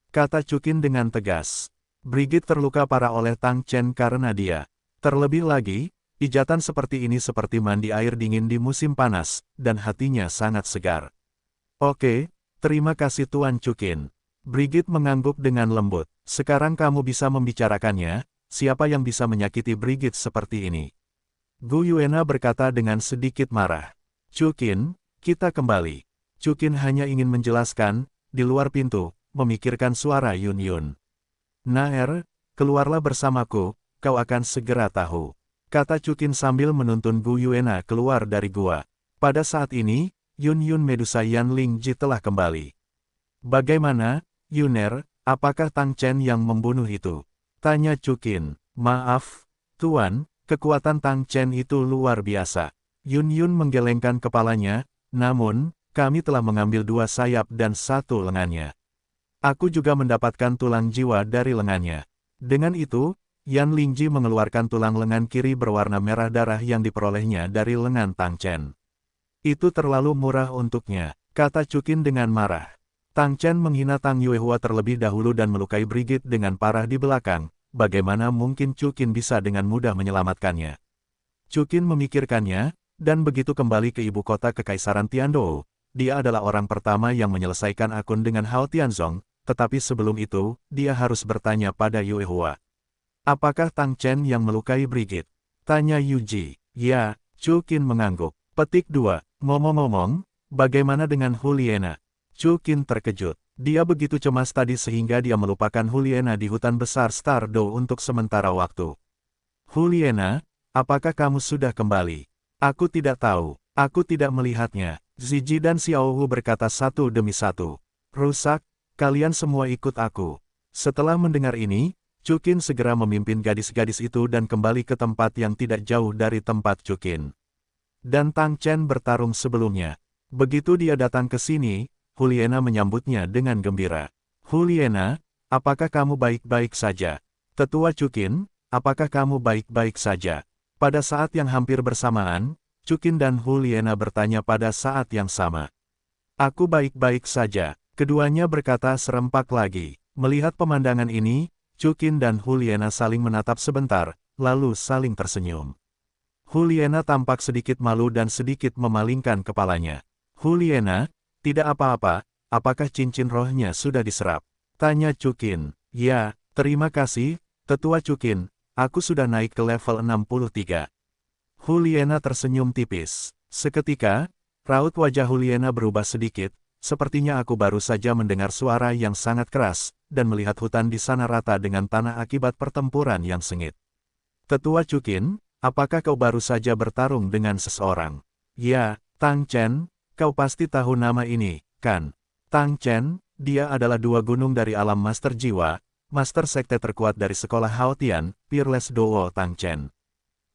Kata Chukin dengan tegas. Brigit terluka parah oleh Tang Chen karena dia. Terlebih lagi, pijatan seperti ini seperti mandi air dingin di musim panas, dan hatinya sangat segar. Oke, terima kasih Tuan Chukin. Brigit mengangguk dengan lembut. Sekarang kamu bisa membicarakannya, siapa yang bisa menyakiti Brigit seperti ini? Gu Yuena berkata dengan sedikit marah. Chukin, kita kembali. Chukin hanya ingin menjelaskan, di luar pintu, memikirkan suara Yun Yun. Naer, keluarlah bersamaku, kau akan segera tahu. Kata Chukin sambil menuntun Gu Yuena keluar dari gua. Pada saat ini, Yun Yun Medusa Yan Ling Ji telah kembali. Bagaimana, Yuner, apakah Tang Chen yang membunuh itu? Tanya Chukin. Maaf, Tuan, kekuatan Tang Chen itu luar biasa. Yun Yun menggelengkan kepalanya, namun, kami telah mengambil 2 sayap dan 1 lengannya. Aku juga mendapatkan tulang jiwa dari lengannya. Dengan itu, Yan Lingji mengeluarkan tulang lengan kiri berwarna merah darah yang diperolehnya dari lengan Tang Chen. Itu terlalu murah untuknya, kata Chukin dengan marah. Tang Chen menghina Tang Yuehua terlebih dahulu dan melukai Brigit dengan parah di belakang, bagaimana mungkin Chukin bisa dengan mudah menyelamatkannya? Chukin memikirkannya, dan begitu kembali ke ibu kota Kekaisaran Tiandou, dia adalah orang pertama yang menyelesaikan akun dengan Hao Tianzong, tetapi sebelum itu, dia harus bertanya pada Yuehua. Apakah Tang Chen yang melukai Brigit? Tanya Yuji. Ya, Chukin mengangguk. Petik 2. Ngomong-ngomong, bagaimana dengan Huliena? Chukin terkejut. Dia begitu cemas tadi sehingga dia melupakan Huliena di hutan besar Stardow untuk sementara waktu. Huliena, apakah kamu sudah kembali? Aku tidak tahu. Aku tidak melihatnya. Ziji dan Xiaohu berkata satu demi satu. Rusak, kalian semua ikut aku. Setelah mendengar ini, Chukin segera memimpin gadis-gadis itu dan kembali ke tempat yang tidak jauh dari tempat Chukin dan Tang Chen bertarung sebelumnya. Begitu dia datang ke sini, Huliena menyambutnya dengan gembira. Huliena, apakah kamu baik-baik saja? Tetua Chukin, apakah kamu baik-baik saja? Pada saat yang hampir bersamaan, Chukin dan Huliena bertanya pada saat yang sama. Aku baik-baik saja, keduanya berkata serempak lagi. Melihat pemandangan ini, Chukin dan Huliena saling menatap sebentar, lalu saling tersenyum. Huliena tampak sedikit malu dan sedikit memalingkan kepalanya. Huliena, tidak apa-apa, apakah cincin rohnya sudah diserap? Tanya Chukin. Ya, terima kasih, Tetua Chukin, aku sudah naik ke level 63. Huliena tersenyum tipis. Seketika, raut wajah Huliena berubah sedikit, sepertinya aku baru saja mendengar suara yang sangat keras, dan melihat hutan di sana rata dengan tanah akibat pertempuran yang sengit. Tetua Chukin, apakah kau baru saja bertarung dengan seseorang? Ya, Tang Chen, kau pasti tahu nama ini, kan? Tang Chen, dia adalah dua gunung dari alam Master Jiwa, Master Sekte terkuat dari sekolah Haotian, Peerless Duo Tang Chen.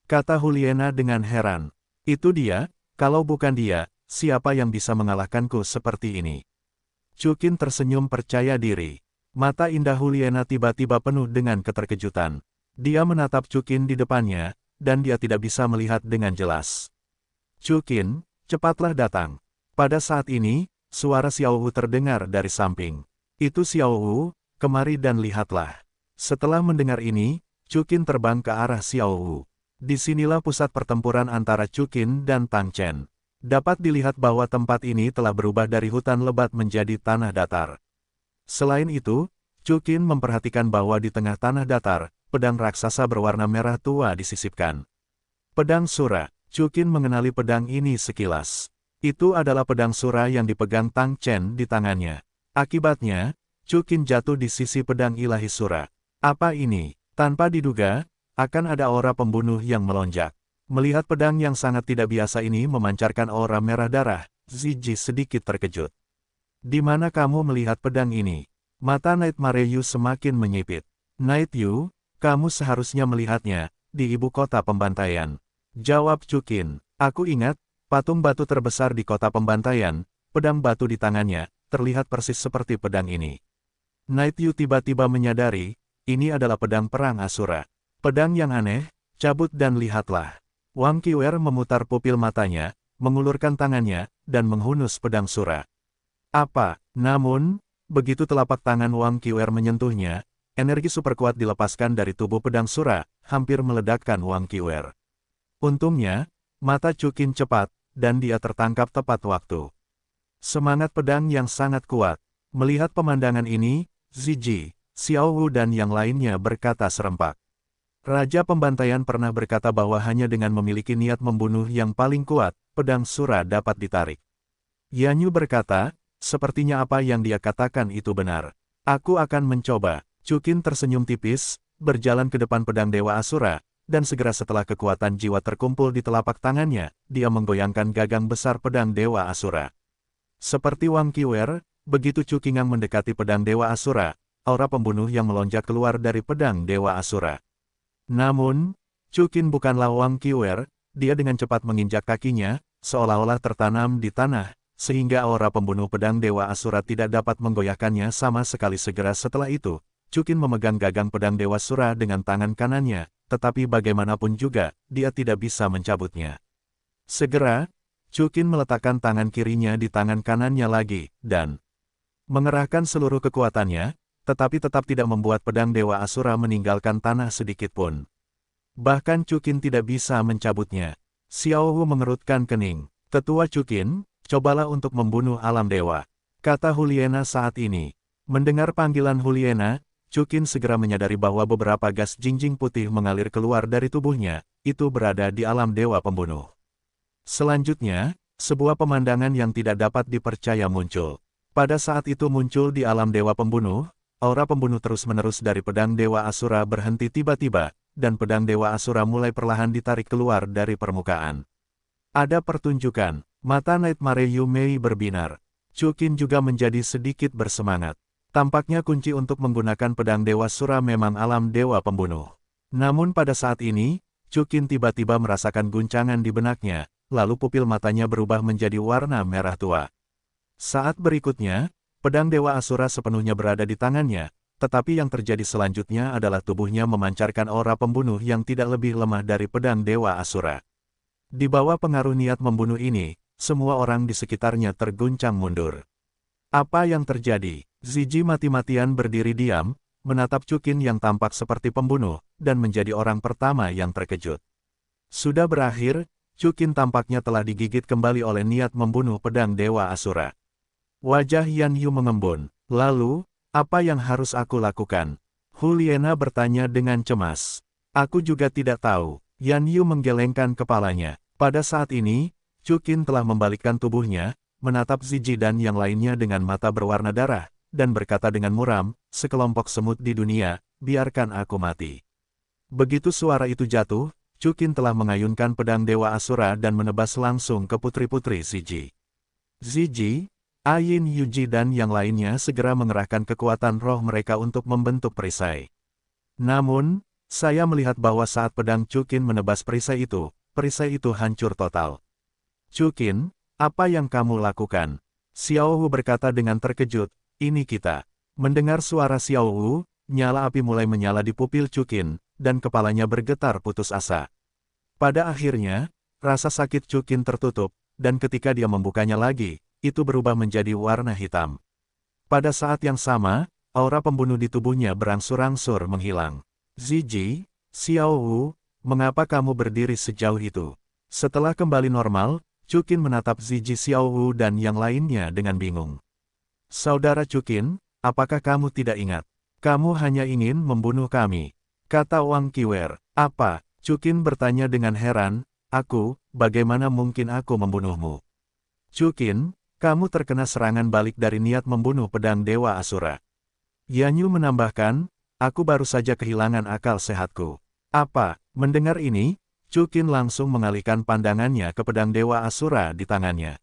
Kata Huliena dengan heran. Itu dia, kalau bukan dia, siapa yang bisa mengalahkanku seperti ini? Chukin tersenyum percaya diri. Mata indah Huliena tiba-tiba penuh dengan keterkejutan. Dia menatap Chukin di depannya, dan dia tidak bisa melihat dengan jelas. Chukin, cepatlah datang. Pada saat ini, suara Xiao Wu terdengar dari samping. Itu Xiao Wu, kemari dan lihatlah. Setelah mendengar ini, Chukin terbang ke arah Xiao Wu. Disinilah pusat pertempuran antara Chukin dan Tang Chen. Dapat dilihat bahwa tempat ini telah berubah dari hutan lebat menjadi tanah datar. Selain itu, Chukin memperhatikan bahwa di tengah tanah datar, pedang raksasa berwarna merah tua disisipkan. Pedang Sura. Chukin mengenali pedang ini sekilas. Itu adalah pedang Sura yang dipegang Tang Chen di tangannya. Akibatnya, Chukin jatuh di sisi pedang ilahi Sura. Apa ini? Tanpa diduga, akan ada aura pembunuh yang melonjak. Melihat pedang yang sangat tidak biasa ini memancarkan aura merah darah, Ziji sedikit terkejut. Di mana kamu melihat pedang ini? Mata Nightmare Yu semakin menyipit. Night Yu, kamu seharusnya melihatnya, di ibu kota pembantaian. Jawab Chukin. Aku ingat, patung batu terbesar di kota pembantaian, pedang batu di tangannya, terlihat persis seperti pedang ini. Night Yu tiba-tiba menyadari, ini adalah pedang perang Asura. Pedang yang aneh, cabut dan lihatlah. Wang Qiwer memutar pupil matanya, mengulurkan tangannya, dan menghunus pedang Sura. Apa? Namun, begitu telapak tangan Wang Qiwer menyentuhnya, energi super kuat dilepaskan dari tubuh pedang Sura, hampir meledakkan Wang Qiwer. Untungnya, mata Chukin cepat, dan dia tertangkap tepat waktu. Semangat pedang yang sangat kuat. Melihat pemandangan ini, Ziji, Xiao Wu dan yang lainnya berkata serempak. Raja Pembantaian pernah berkata bahwa hanya dengan memiliki niat membunuh yang paling kuat, pedang Sura dapat ditarik. Yanyu berkata, sepertinya apa yang dia katakan itu benar. Aku akan mencoba. Chukin tersenyum tipis, berjalan ke depan pedang Dewa Asura, dan segera setelah kekuatan jiwa terkumpul di telapak tangannya, dia menggoyangkan gagang besar pedang Dewa Asura. Seperti Wang Qiwer, begitu Chukingang mendekati pedang Dewa Asura, aura pembunuh yang melonjak keluar dari pedang Dewa Asura. Namun, Chukin bukanlah Wang Qiwer, dia dengan cepat menginjak kakinya, seolah-olah tertanam di tanah, sehingga aura pembunuh pedang Dewa Asura tidak dapat menggoyahkannya sama sekali. Segera setelah itu, Chukin memegang gagang pedang Dewa Asura dengan tangan kanannya, tetapi bagaimanapun juga, dia tidak bisa mencabutnya. Segera, Chukin meletakkan tangan kirinya di tangan kanannya lagi, dan mengerahkan seluruh kekuatannya, tetapi tetap tidak membuat pedang Dewa Asura meninggalkan tanah sedikit pun. Bahkan Chukin tidak bisa mencabutnya. Xiao Wu mengerutkan kening. Tetua Chukin, cobalah untuk membunuh alam dewa, kata Huliena saat ini. Mendengar panggilan Huliena, Chukin segera menyadari bahwa beberapa gas jinjing putih mengalir keluar dari tubuhnya, itu berada di alam dewa pembunuh. Selanjutnya, sebuah pemandangan yang tidak dapat dipercaya muncul. Pada saat itu muncul di alam dewa pembunuh, aura pembunuh terus-menerus dari pedang Dewa Asura berhenti tiba-tiba, dan pedang Dewa Asura mulai perlahan ditarik keluar dari permukaan. Ada pertunjukan, mata Nightmare Yu Mei berbinar. Chukin juga menjadi sedikit bersemangat. Tampaknya kunci untuk menggunakan pedang Dewa Asura memang alam dewa pembunuh. Namun pada saat ini, Chukin tiba-tiba merasakan guncangan di benaknya, lalu pupil matanya berubah menjadi warna merah tua. Saat berikutnya, pedang Dewa Asura sepenuhnya berada di tangannya, tetapi yang terjadi selanjutnya adalah tubuhnya memancarkan aura pembunuh yang tidak lebih lemah dari pedang Dewa Asura. Di bawah pengaruh niat membunuh ini, semua orang di sekitarnya terguncang mundur. Apa yang terjadi? Zizi mati-matian berdiri diam, menatap Chukin yang tampak seperti pembunuh, dan menjadi orang pertama yang terkejut. Sudah berakhir, Chukin tampaknya telah digigit kembali oleh niat membunuh pedang Dewa Asura. Wajah Yan Yu mengembun. Lalu, apa yang harus aku lakukan? Huliena bertanya dengan cemas. Aku juga tidak tahu. Yan Yu menggelengkan kepalanya. Pada saat ini, Chukin telah membalikkan tubuhnya, menatap Zizi dan yang lainnya dengan mata berwarna darah, dan berkata dengan muram, sekelompok semut di dunia, biarkan aku mati. Begitu suara itu jatuh, Chukin telah mengayunkan pedang Dewa Asura dan menebas langsung ke putri-putri Zizi. Zizi, Ayin Yuji dan yang lainnya segera mengerahkan kekuatan roh mereka untuk membentuk perisai. Namun, saya melihat bahwa saat pedang Chukin menebas perisai itu hancur total. Chukin, apa yang kamu lakukan? Xiao Wu berkata dengan terkejut, ini kita. Mendengar suara Xiao Wu, nyala api mulai menyala di pupil Chukin, dan kepalanya bergetar putus asa. Pada akhirnya, rasa sakit Chukin tertutup, dan ketika dia membukanya lagi, itu berubah menjadi warna hitam. Pada saat yang sama, aura pembunuh di tubuhnya berangsur-angsur menghilang. Zizi, Xiao Wu, mengapa kamu berdiri sejauh itu? Setelah kembali normal, Chukin menatap Zizi, Xiao Wu dan yang lainnya dengan bingung. Saudara Chukin, apakah kamu tidak ingat? Kamu hanya ingin membunuh kami. Kata Wang Qiwer. Apa? Chukin bertanya dengan heran, bagaimana mungkin aku membunuhmu? Chukin, kamu terkena serangan balik dari niat membunuh pedang Dewa Asura. Yan Yu menambahkan, aku baru saja kehilangan akal sehatku. Apa? Mendengar ini, Chukin langsung mengalihkan pandangannya ke pedang Dewa Asura di tangannya.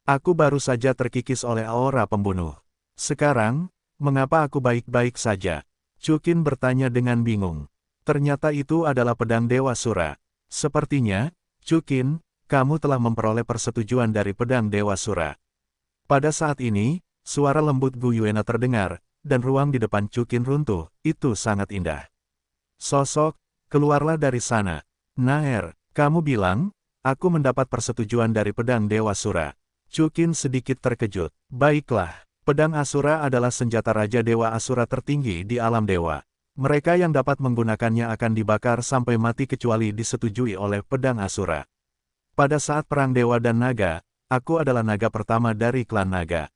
Aku baru saja terkikis oleh aura pembunuh. Sekarang, mengapa aku baik-baik saja? Chukin bertanya dengan bingung. Ternyata itu adalah pedang Dewa Asura. Sepertinya, Chukin, kamu telah memperoleh persetujuan dari pedang Dewa Asura. Pada saat ini, suara lembut Gu Yuena terdengar, dan ruang di depan Chukin runtuh, itu sangat indah. Sosok, keluarlah dari sana. Naer, kamu bilang, aku mendapat persetujuan dari pedang Dewa Asura. Chukin sedikit terkejut. Baiklah, pedang Asura adalah senjata Raja Dewa Asura tertinggi di alam dewa. Mereka yang dapat menggunakannya akan dibakar sampai mati kecuali disetujui oleh pedang Asura. Pada saat perang dewa dan naga, aku adalah naga pertama dari klan naga.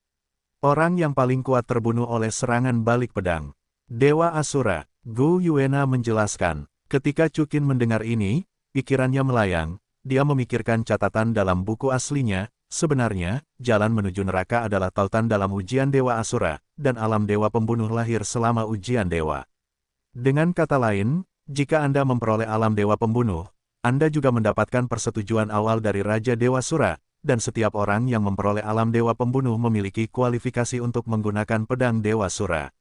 Orang yang paling kuat terbunuh oleh serangan balik pedang. Dewa Asura, Gu Yuena menjelaskan. Ketika Chukin mendengar ini, pikirannya melayang, dia memikirkan catatan dalam buku aslinya, sebenarnya, jalan menuju neraka adalah tautan dalam ujian Dewa Asura, dan alam dewa pembunuh lahir selama ujian dewa. Dengan kata lain, jika Anda memperoleh alam dewa pembunuh, Anda juga mendapatkan persetujuan awal dari Raja Dewa Asura, dan setiap orang yang memperoleh alam dewa pembunuh memiliki kualifikasi untuk menggunakan pedang Dewa Asura.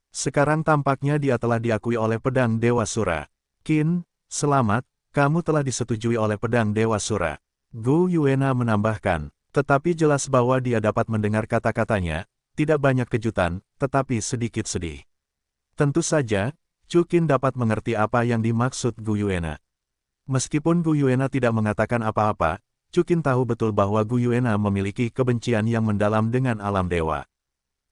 Sekarang tampaknya dia telah diakui oleh pedang Dewa Asura. Qin, selamat, kamu telah disetujui oleh pedang Dewa Asura. Gu Yuena menambahkan, tetapi jelas bahwa dia dapat mendengar kata-katanya, tidak banyak kejutan, tetapi sedikit sedih. Tentu saja, Chukin dapat mengerti apa yang dimaksud Gu Yuena. Meskipun Gu Yuena tidak mengatakan apa-apa, Chukin tahu betul bahwa Gu Yuena memiliki kebencian yang mendalam dengan alam dewa.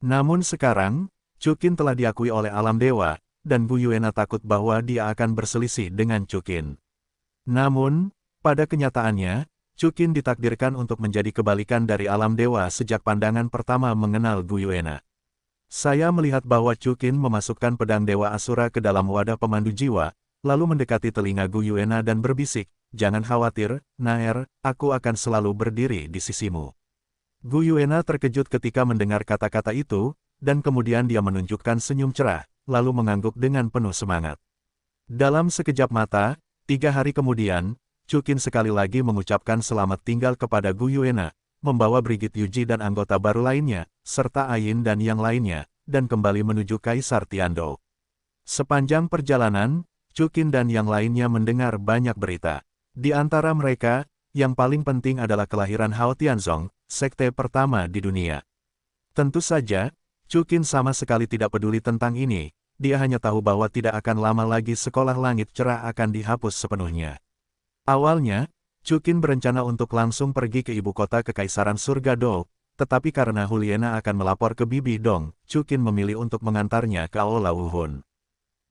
Namun sekarang, Chukin telah diakui oleh alam dewa, dan Gu Yuena takut bahwa dia akan berselisih dengan Chukin. Namun, pada kenyataannya, Chukin ditakdirkan untuk menjadi kebalikan dari alam dewa sejak pandangan pertama mengenal Gu Yuena. Saya melihat bahwa Chukin memasukkan pedang Dewa Asura ke dalam wadah pemandu jiwa, lalu mendekati telinga Gu Yuena dan berbisik, jangan khawatir, Naer, aku akan selalu berdiri di sisimu. Gu Yuena terkejut ketika mendengar kata-kata itu, dan kemudian dia menunjukkan senyum cerah, lalu mengangguk dengan penuh semangat. Dalam sekejap mata, 3 hari kemudian, Chukin sekali lagi mengucapkan selamat tinggal kepada Gu Yuena, membawa Brigit Yuji dan anggota baru lainnya, serta Ayin dan yang lainnya, dan kembali menuju Kaisar Tiandou. Sepanjang perjalanan, Chukin dan yang lainnya mendengar banyak berita. Di antara mereka, yang paling penting adalah kelahiran Hao Tianzong, sekte pertama di dunia. Tentu saja, Chukin sama sekali tidak peduli tentang ini, dia hanya tahu bahwa tidak akan lama lagi sekolah langit cerah akan dihapus sepenuhnya. Awalnya, Chukin berencana untuk langsung pergi ke ibu kota Kekaisaran Surga Dou, tetapi karena Huliena akan melapor ke Bibi Dong, Chukin memilih untuk mengantarnya ke Aula Wuhun.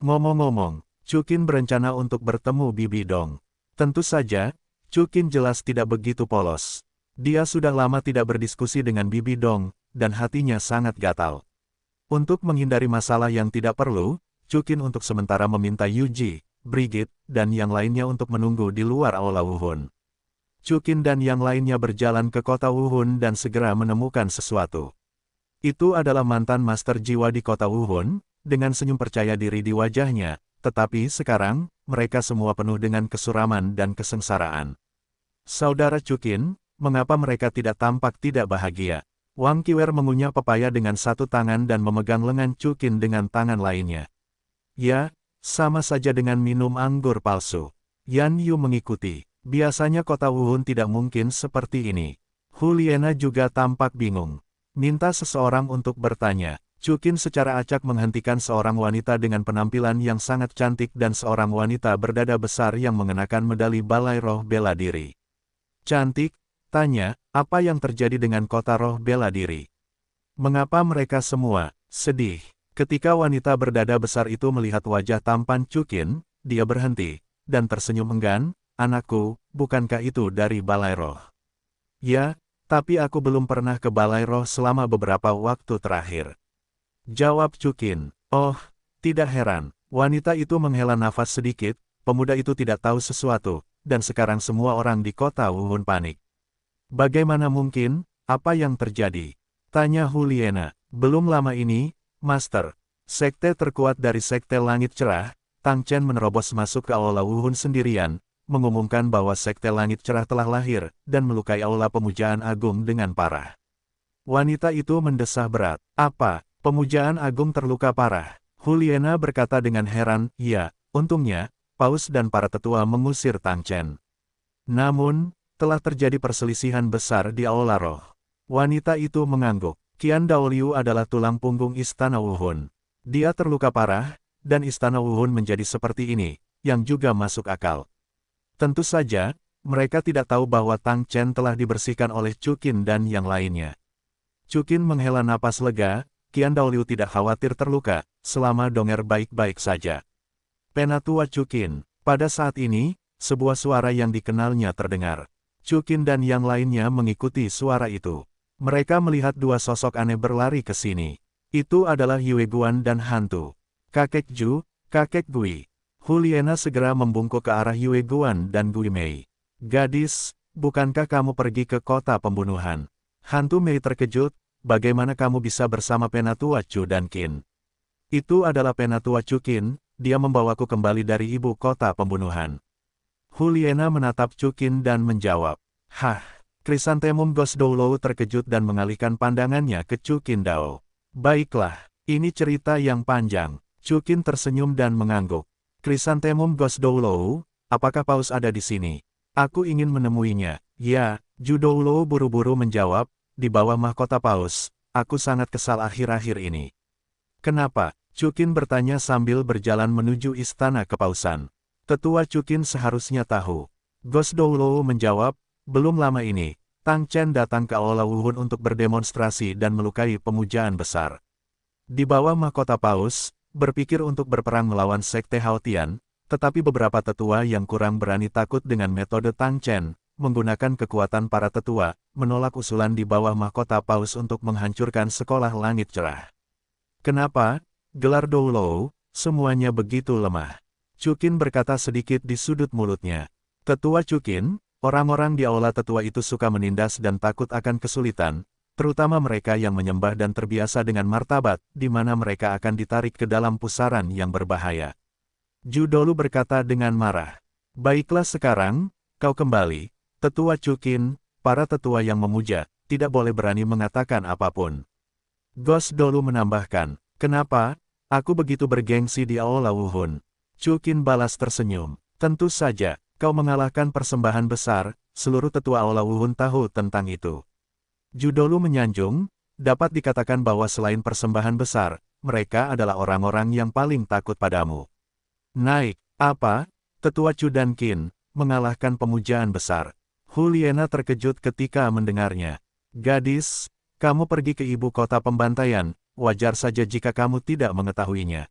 Ngomong-ngomong, Chukin berencana untuk bertemu Bibi Dong. Tentu saja, Chukin jelas tidak begitu polos. Dia sudah lama tidak berdiskusi dengan Bibi Dong, dan hatinya sangat gatal. Untuk menghindari masalah yang tidak perlu, Chukin untuk sementara meminta Yuji, Brigit, dan yang lainnya untuk menunggu di luar Aula Wuhun. Chukin dan yang lainnya berjalan ke kota Wuhun dan segera menemukan sesuatu. Itu adalah mantan master jiwa di kota Wuhun, dengan senyum percaya diri di wajahnya, tetapi sekarang, mereka semua penuh dengan kesuraman dan kesengsaraan. Saudara Chukin, mengapa mereka tidak tampak tidak bahagia? Wang Qiwer mengunyah pepaya dengan satu tangan dan memegang lengan Chukin dengan tangan lainnya. Ya, sama saja dengan minum anggur palsu. Yan Yu mengikuti. Biasanya kota Wuhun tidak mungkin seperti ini. Huliena juga tampak bingung. Minta seseorang untuk bertanya. Chukin secara acak menghentikan seorang wanita dengan penampilan yang sangat cantik dan seorang wanita berdada besar yang mengenakan medali balai roh bela diri. Cantik? Tanya, apa yang terjadi dengan kota roh bela diri? Mengapa mereka semua sedih? Ketika wanita berdada besar itu melihat wajah tampan Chukin, dia berhenti, dan tersenyum enggan. Anakku, bukankah itu dari balai roh? Ya, tapi aku belum pernah ke balai roh selama beberapa waktu terakhir. Jawab Chukin. Oh, tidak heran. Wanita itu menghela nafas sedikit, pemuda itu tidak tahu sesuatu, dan sekarang semua orang di kota Wuhun panik. Bagaimana mungkin? Apa yang terjadi? Tanya Huliena. Belum lama ini, Master, sekte terkuat dari Sekte Langit Cerah, Tang Chen menerobos masuk ke Aula Wuhun sendirian, mengumumkan bahwa Sekte Langit Cerah telah lahir, dan melukai Aula Pemujaan Agung dengan parah. Wanita itu mendesah berat. Apa? Pemujaan Agung terluka parah? Huliena berkata dengan heran, ya, untungnya, Paus dan para tetua mengusir Tang Chen. Namun, telah terjadi perselisihan besar di Aula Roh. Wanita itu mengangguk. Qian Daoliu adalah tulang punggung Istana Wuhun. Dia terluka parah, dan Istana Wuhun menjadi seperti ini, yang juga masuk akal. Tentu saja, mereka tidak tahu bahwa Tang Chen telah dibersihkan oleh Chukin dan yang lainnya. Chukin menghela napas lega, Qian Daoliu tidak khawatir terluka, selama Donger baik-baik saja. Penatua Chukin. Pada saat ini, sebuah suara yang dikenalnya terdengar. Chukin dan yang lainnya mengikuti suara itu. Mereka melihat dua sosok aneh berlari ke sini. Itu adalah Yue Guan dan hantu. Kakek Ju, kakek Gui. Huliena segera membungkuk ke arah Yue Guan dan Gui Mei. Gadis, bukankah kamu pergi ke kota pembunuhan? Hantu Mei terkejut, bagaimana kamu bisa bersama Penatua Chu dan Qin? Itu adalah Penatua Chu Qin, dia membawaku kembali dari ibu kota pembunuhan. Huliena menatap Chukin dan menjawab, hah, Krisantemum Gosdoulo terkejut dan mengalihkan pandangannya ke Chukin Dao. Baiklah, ini cerita yang panjang. Chukin tersenyum dan mengangguk. Krisantemum Gosdoulo, apakah Paus ada di sini? Aku ingin menemuinya. Ya, Judoulo buru-buru menjawab, di bawah mahkota Paus, aku sangat kesal akhir-akhir ini. Kenapa? Chukin bertanya sambil berjalan menuju istana kepausan. Tetua Chukin seharusnya tahu. Gosdoulo menjawab, belum lama ini, Tang Chen datang ke Aula Wuhun untuk berdemonstrasi dan melukai pemujaan besar. Di bawah mahkota Paus, berpikir untuk berperang melawan Sekte Haotian, tetapi beberapa tetua yang kurang berani takut dengan metode Tang Chen, menggunakan kekuatan para tetua, menolak usulan di bawah mahkota Paus untuk menghancurkan sekolah langit cerah. Kenapa? Gelar Doulo, semuanya begitu lemah. Chukin berkata sedikit di sudut mulutnya. Tetua Chukin, orang-orang di aula tetua itu suka menindas dan takut akan kesulitan, terutama mereka yang menyembah dan terbiasa dengan martabat, di mana mereka akan ditarik ke dalam pusaran yang berbahaya. Judolu berkata dengan marah. Baiklah sekarang, kau kembali. Tetua Chukin, para tetua yang memuja, tidak boleh berani mengatakan apapun. Gosdolu menambahkan, kenapa? Aku begitu bergengsi di Aula Wuhun. Chukin balas tersenyum. Tentu saja, kau mengalahkan persembahan besar, seluruh tetua Aula Wuhun tahu tentang itu. Judolu menyanjung, dapat dikatakan bahwa selain persembahan besar, mereka adalah orang-orang yang paling takut padamu. Naik, apa? Tetua Chu dan Qin, mengalahkan pemujaan besar. Huliena terkejut ketika mendengarnya. Gadis, kamu pergi ke ibu kota pembantaian, wajar saja jika kamu tidak mengetahuinya.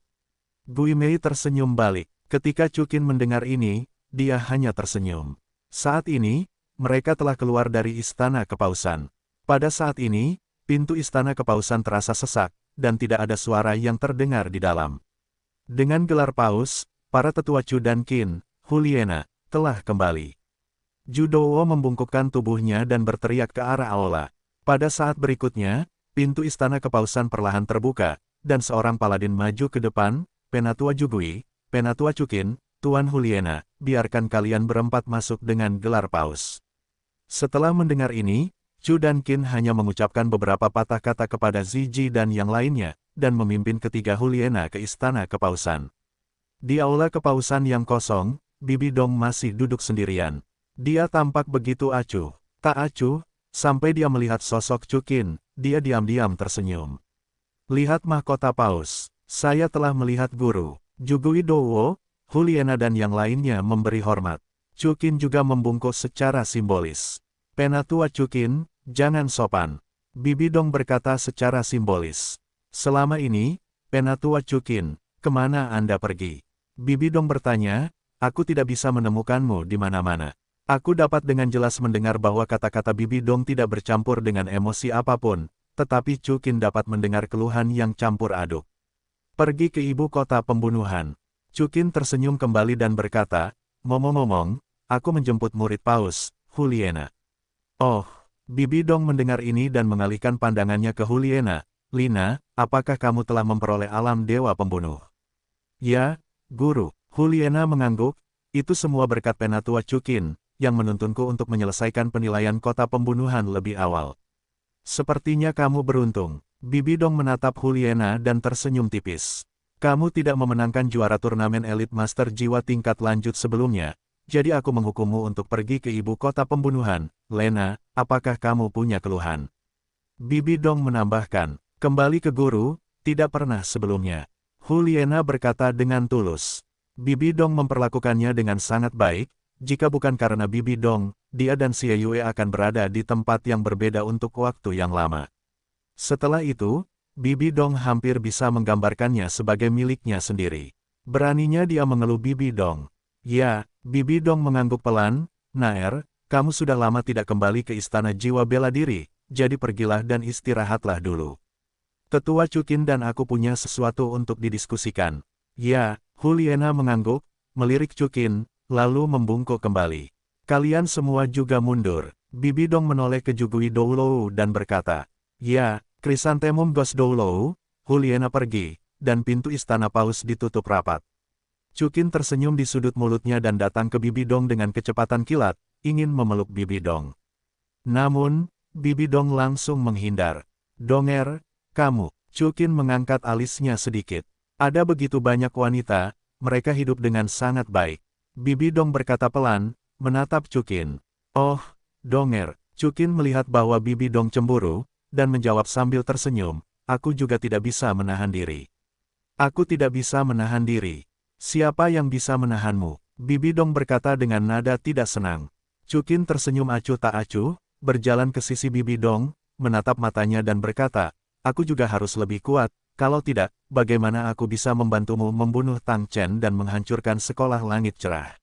Gui Mei tersenyum balik. Ketika Chu Qin mendengar ini, dia hanya tersenyum. Saat ini, mereka telah keluar dari istana kepausan. Pada saat ini, pintu istana kepausan terasa sesak, dan tidak ada suara yang terdengar di dalam. Dengan gelar paus, para tetua Chu dan Qin, Huliena, telah kembali. Zhu Dou membungkukkan tubuhnya dan berteriak ke arah aula. Pada saat berikutnya, pintu istana kepausan perlahan terbuka, dan seorang paladin maju ke depan. Penatua Zhu Gui, Penatua Chu Qin, Tuan Huliena, biarkan kalian berempat masuk dengan gelar paus. Setelah mendengar ini, Chu dan Qin hanya mengucapkan beberapa patah kata kepada Ziji dan yang lainnya, dan memimpin ketiga Huliena ke istana kepausan. Di aula kepausan yang kosong, Bibi Dong masih duduk sendirian. Dia tampak begitu acuh. Tak acuh, sampai dia melihat sosok Chu Qin, dia diam-diam tersenyum. Lihat mahkota paus, saya telah melihat guru. Zhu Gui Douwo, Huliena dan yang lainnya memberi hormat. Chu Qin juga membungkuk secara simbolis. Penatua Chu Qin, jangan sopan. Bibi Dong berkata secara simbolis. Selama ini, Penatua Chu Qin, kemana Anda pergi? Bibi Dong bertanya, aku tidak bisa menemukanmu di mana-mana. Aku dapat dengan jelas mendengar bahwa kata-kata Bibi Dong tidak bercampur dengan emosi apapun, tetapi Chu Qin dapat mendengar keluhan yang campur aduk. Pergi ke ibu kota pembunuhan. Chu Qin tersenyum kembali dan berkata, ngomong-ngomong, aku menjemput murid paus, Huliena. Oh, Bibi Dong mendengar ini dan mengalihkan pandangannya ke Huliena. Lina, apakah kamu telah memperoleh alam dewa pembunuh? Ya, guru. Huliena mengangguk, itu semua berkat Penatua Chu Qin, yang menuntunku untuk menyelesaikan penilaian kota pembunuhan lebih awal. Sepertinya kamu beruntung. Bibi Dong menatap Huliena dan tersenyum tipis. Kamu tidak memenangkan juara turnamen Elite Master Jiwa tingkat lanjut sebelumnya, jadi aku menghukummu untuk pergi ke ibu kota pembunuhan. Lena, apakah kamu punya keluhan? Bibi Dong menambahkan, kembali ke guru, tidak pernah sebelumnya. Huliena berkata dengan tulus. Bibi Dong memperlakukannya dengan sangat baik, jika bukan karena Bibi Dong, dia dan Xie Yue akan berada di tempat yang berbeda untuk waktu yang lama. Setelah itu, Bibi Dong hampir bisa menggambarkannya sebagai miliknya sendiri. Beraninya dia mengeluh Bibi Dong. Ya, Bibi Dong mengangguk pelan, Naer, kamu sudah lama tidak kembali ke istana jiwa bela diri, jadi pergilah dan istirahatlah dulu. Tetua Chu Qin dan aku punya sesuatu untuk didiskusikan. Ya, Huliena mengangguk, melirik Chu Qin, lalu membungkuk kembali. Kalian semua juga mundur. Bibi Dong menoleh ke Zhu Gui Douwo dan berkata, ya, Chrysanthemum Ghost Douwo. Huliena pergi, dan pintu istana paus ditutup rapat. Chu Qin tersenyum di sudut mulutnya dan datang ke Bibi Dong dengan kecepatan kilat, ingin memeluk Bibi Dong. Namun, Bibi Dong langsung menghindar. Donger, kamu. Chu Qin mengangkat alisnya sedikit. Ada begitu banyak wanita, mereka hidup dengan sangat baik. Bibi Dong berkata pelan, menatap Chu Qin. Oh, Donger. Chu Qin melihat bahwa Bibi Dong cemburu, dan menjawab sambil tersenyum, aku juga tidak bisa menahan diri. Aku tidak bisa menahan diri. Siapa yang bisa menahanmu? Bibi Dong berkata dengan nada tidak senang. Chu Qin tersenyum acuh tak acuh, berjalan ke sisi Bibi Dong, menatap matanya dan berkata, aku juga harus lebih kuat, kalau tidak, bagaimana aku bisa membantumu membunuh Tang Chen dan menghancurkan sekolah langit cerah?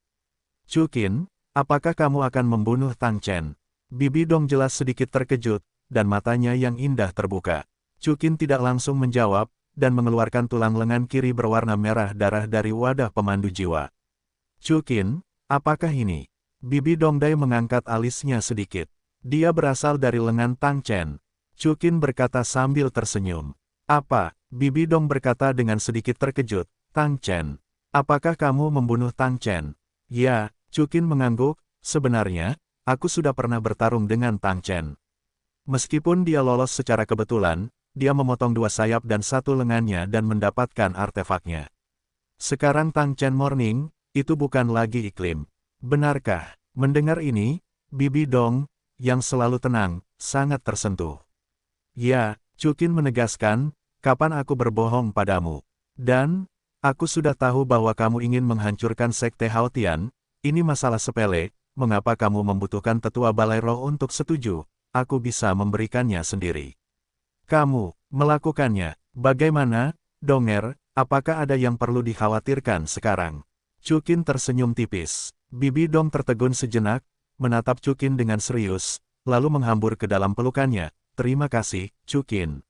Chu Qin, apakah kamu akan membunuh Tang Chen? Bibi Dong jelas sedikit terkejut, dan matanya yang indah terbuka. Chu Qin tidak langsung menjawab, dan mengeluarkan tulang lengan kiri berwarna merah darah dari wadah pemandu jiwa. Chu Qin, apakah ini? Bibi Dongdai mengangkat alisnya sedikit. Dia berasal dari lengan Tang Chen. Chu Qin berkata sambil tersenyum. Apa? Bibi Dong berkata dengan sedikit terkejut. Tang Chen. Apakah kamu membunuh Tang Chen? Ya, Chu Qin mengangguk, sebenarnya, aku sudah pernah bertarung dengan Tang Chen. Meskipun dia lolos secara kebetulan, dia memotong dua sayap dan satu lengannya dan mendapatkan artefaknya. Sekarang Tang Chen Morning, itu bukan lagi iklim. Benarkah? Mendengar ini, Bibi Dong, yang selalu tenang, sangat tersentuh. Ya, Chu Qin menegaskan, kapan aku berbohong padamu? Dan, aku sudah tahu bahwa kamu ingin menghancurkan Sekte Haotian, ini masalah sepele, mengapa kamu membutuhkan tetua balai roh untuk setuju? Aku bisa memberikannya sendiri. Kamu, melakukannya, bagaimana, Donger, apakah ada yang perlu dikhawatirkan sekarang? Chukin tersenyum tipis. Bibi Dong tertegun sejenak, menatap Chukin dengan serius, lalu menghambur ke dalam pelukannya. Terima kasih, Chukin.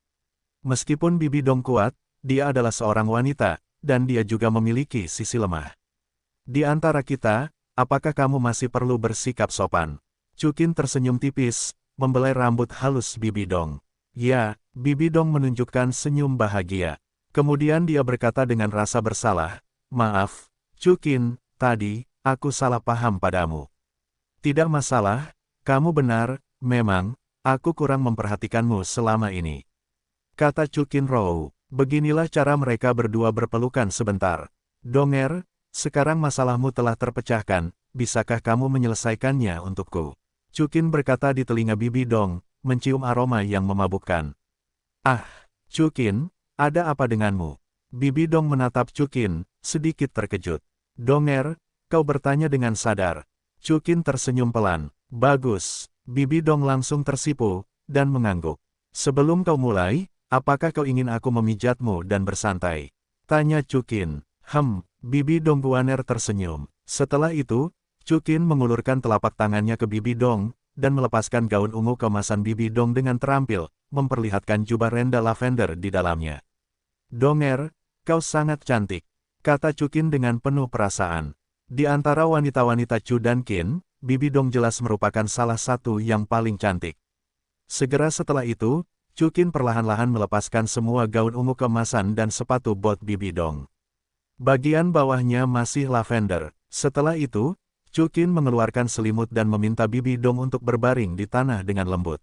Meskipun Bibi Dong kuat, dia adalah seorang wanita, dan dia juga memiliki sisi lemah. Di antara kita, apakah kamu masih perlu bersikap sopan? Chukin tersenyum tipis, membelai rambut halus Bibi Dong. Ya, Bibi Dong menunjukkan senyum bahagia. Kemudian dia berkata dengan rasa bersalah, maaf, Chukin, tadi, aku salah paham padamu. Tidak masalah, kamu benar, memang, aku kurang memperhatikanmu selama ini. Kata Chukin Rou, beginilah cara mereka berdua berpelukan sebentar. Donger, sekarang masalahmu telah terpecahkan, bisakah kamu menyelesaikannya untukku? Chukin berkata di telinga Bibi Dong, mencium aroma yang memabukkan. Ah, Chukin, ada apa denganmu? Bibi Dong menatap Chukin, sedikit terkejut. Donger, kau bertanya dengan sadar. Chukin tersenyum pelan. Bagus. Bibi Dong langsung tersipu, dan mengangguk. Sebelum kau mulai, apakah kau ingin aku memijatmu dan bersantai? Tanya Chukin. Bibi Dong Guaner tersenyum. Setelah itu, Chukin mengulurkan telapak tangannya ke Bibi Dong, dan melepaskan gaun ungu kemasan Bibi Dong dengan terampil, memperlihatkan jubah renda lavender di dalamnya. Donger, kau sangat cantik, kata Chukin dengan penuh perasaan. Di antara wanita-wanita Chu dan Qin, Bibi Dong jelas merupakan salah satu yang paling cantik. Segera setelah itu, Chukin perlahan-lahan melepaskan semua gaun ungu kemasan dan sepatu bot Bibi Dong. Bagian bawahnya masih lavender. Setelah itu, Chukin mengeluarkan selimut dan meminta Bibi Dong untuk berbaring di tanah dengan lembut.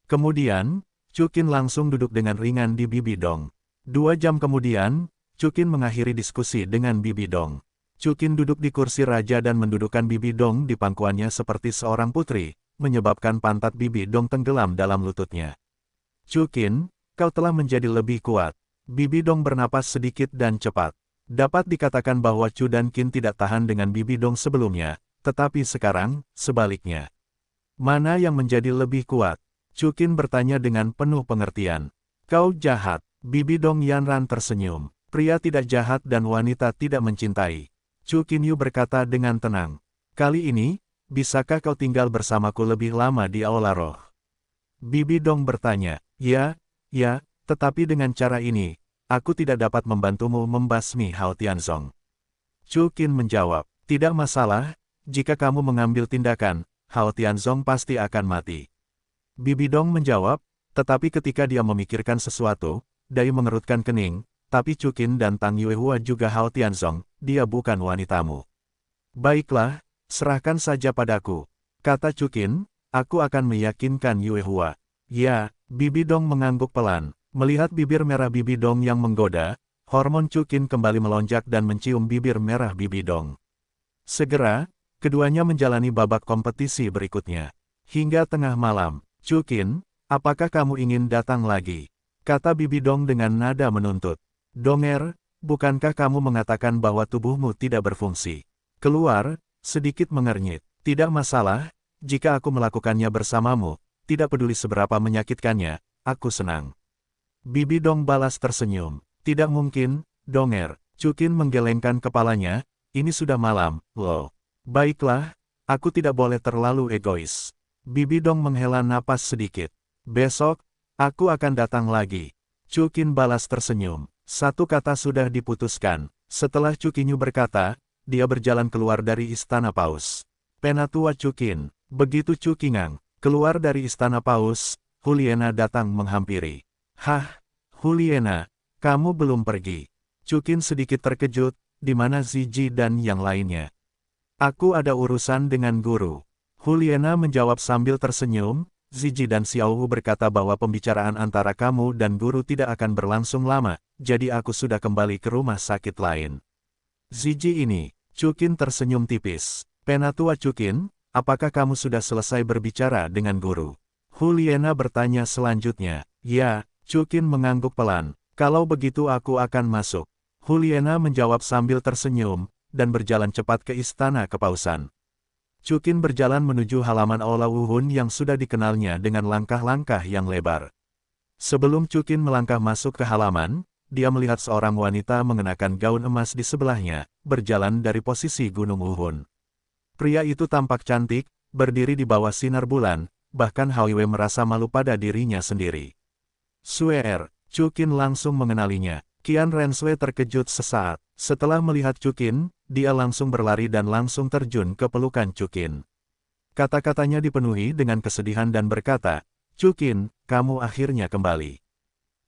Kemudian, Chukin langsung duduk dengan ringan di Bibi Dong. 2 jam kemudian, Chukin mengakhiri diskusi dengan Bibi Dong. Chukin duduk di kursi raja dan mendudukkan Bibi Dong di pangkuannya seperti seorang putri, menyebabkan pantat Bibi Dong tenggelam dalam lututnya. Chukin, kau telah menjadi lebih kuat. Bibi Dong bernapas sedikit dan cepat. Dapat dikatakan bahwa Chu dan Qin tidak tahan dengan Bibi Dong sebelumnya, tetapi sekarang, sebaliknya. Mana yang menjadi lebih kuat? Chukin bertanya dengan penuh pengertian. Kau jahat. Bibi Dong Yanran tersenyum. Pria tidak jahat dan wanita tidak mencintai. Chu Qinyu berkata dengan tenang. Kali ini, bisakah kau tinggal bersamaku lebih lama di Aula Roh? Bibi Dong bertanya. Ya, tetapi dengan cara ini, aku tidak dapat membantumu membasmi Hao Tianzong. Chu Qin menjawab. Tidak masalah, jika kamu mengambil tindakan, Hao Tianzong pasti akan mati. Bibi Dong menjawab, tetapi ketika dia memikirkan sesuatu, Dai mengerutkan kening, tapi Chu Qin dan Tang Yuehua juga Hao Tianzong, dia bukan wanitamu. Baiklah, serahkan saja padaku, kata Chu Qin, aku akan meyakinkan Yuehua. Ya, Bibi Dong mengangguk pelan, melihat bibir merah Bibi Dong yang menggoda, hormon Chu Qin kembali melonjak dan mencium bibir merah Bibi Dong. Segera, keduanya menjalani babak kompetisi berikutnya. Hingga tengah malam, Chu Qin, apakah kamu ingin datang lagi? Kata Bibi Dong dengan nada menuntut. Donger, bukankah kamu mengatakan bahwa tubuhmu tidak berfungsi? Keluar, sedikit mengernyit. Tidak masalah, jika aku melakukannya bersamamu, tidak peduli seberapa menyakitkannya, aku senang. Bibi Dong balas tersenyum. Tidak mungkin, Donger. Chu Qin menggelengkan kepalanya, ini sudah malam, loh. Baiklah, aku tidak boleh terlalu egois. Bibi Dong menghela napas sedikit. Besok, aku akan datang lagi. Chu Qin balas tersenyum. Satu kata sudah diputuskan. Setelah Chu Qinyu berkata, dia berjalan keluar dari Istana Paus. Penatua Chu Qin. Begitu Chu Qingang keluar dari Istana Paus, Huliena datang menghampiri. Hah, Huliena, kamu belum pergi. Chu Qin sedikit terkejut, di mana Ziji dan yang lainnya. Aku ada urusan dengan guru. Huliena menjawab sambil tersenyum. Ziji dan Xiao Wu berkata bahwa pembicaraan antara kamu dan guru tidak akan berlangsung lama, jadi aku sudah kembali ke rumah sakit lain. Ziji ini, Chu Qin tersenyum tipis. Penatua Chu Qin, apakah kamu sudah selesai berbicara dengan guru? Huliena bertanya selanjutnya. Ya, Chu Qin mengangguk pelan. Kalau begitu aku akan masuk. Huliena menjawab sambil tersenyum, dan berjalan cepat ke istana kepausan. Chukin berjalan menuju halaman Aula Wuhun yang sudah dikenalnya dengan langkah-langkah yang lebar. Sebelum Chukin melangkah masuk ke halaman, dia melihat seorang wanita mengenakan gaun emas di sebelahnya, berjalan dari posisi Gunung Wuhun. Pria itu tampak cantik, berdiri di bawah sinar bulan, bahkan Hwiwe merasa malu pada dirinya sendiri. Suer, Chukin langsung mengenalinya. Qian Renshui terkejut sesaat. Setelah melihat Chukin, dia langsung berlari dan langsung terjun ke pelukan Chukin. Kata-katanya dipenuhi dengan kesedihan dan berkata, "Chukin, kamu akhirnya kembali."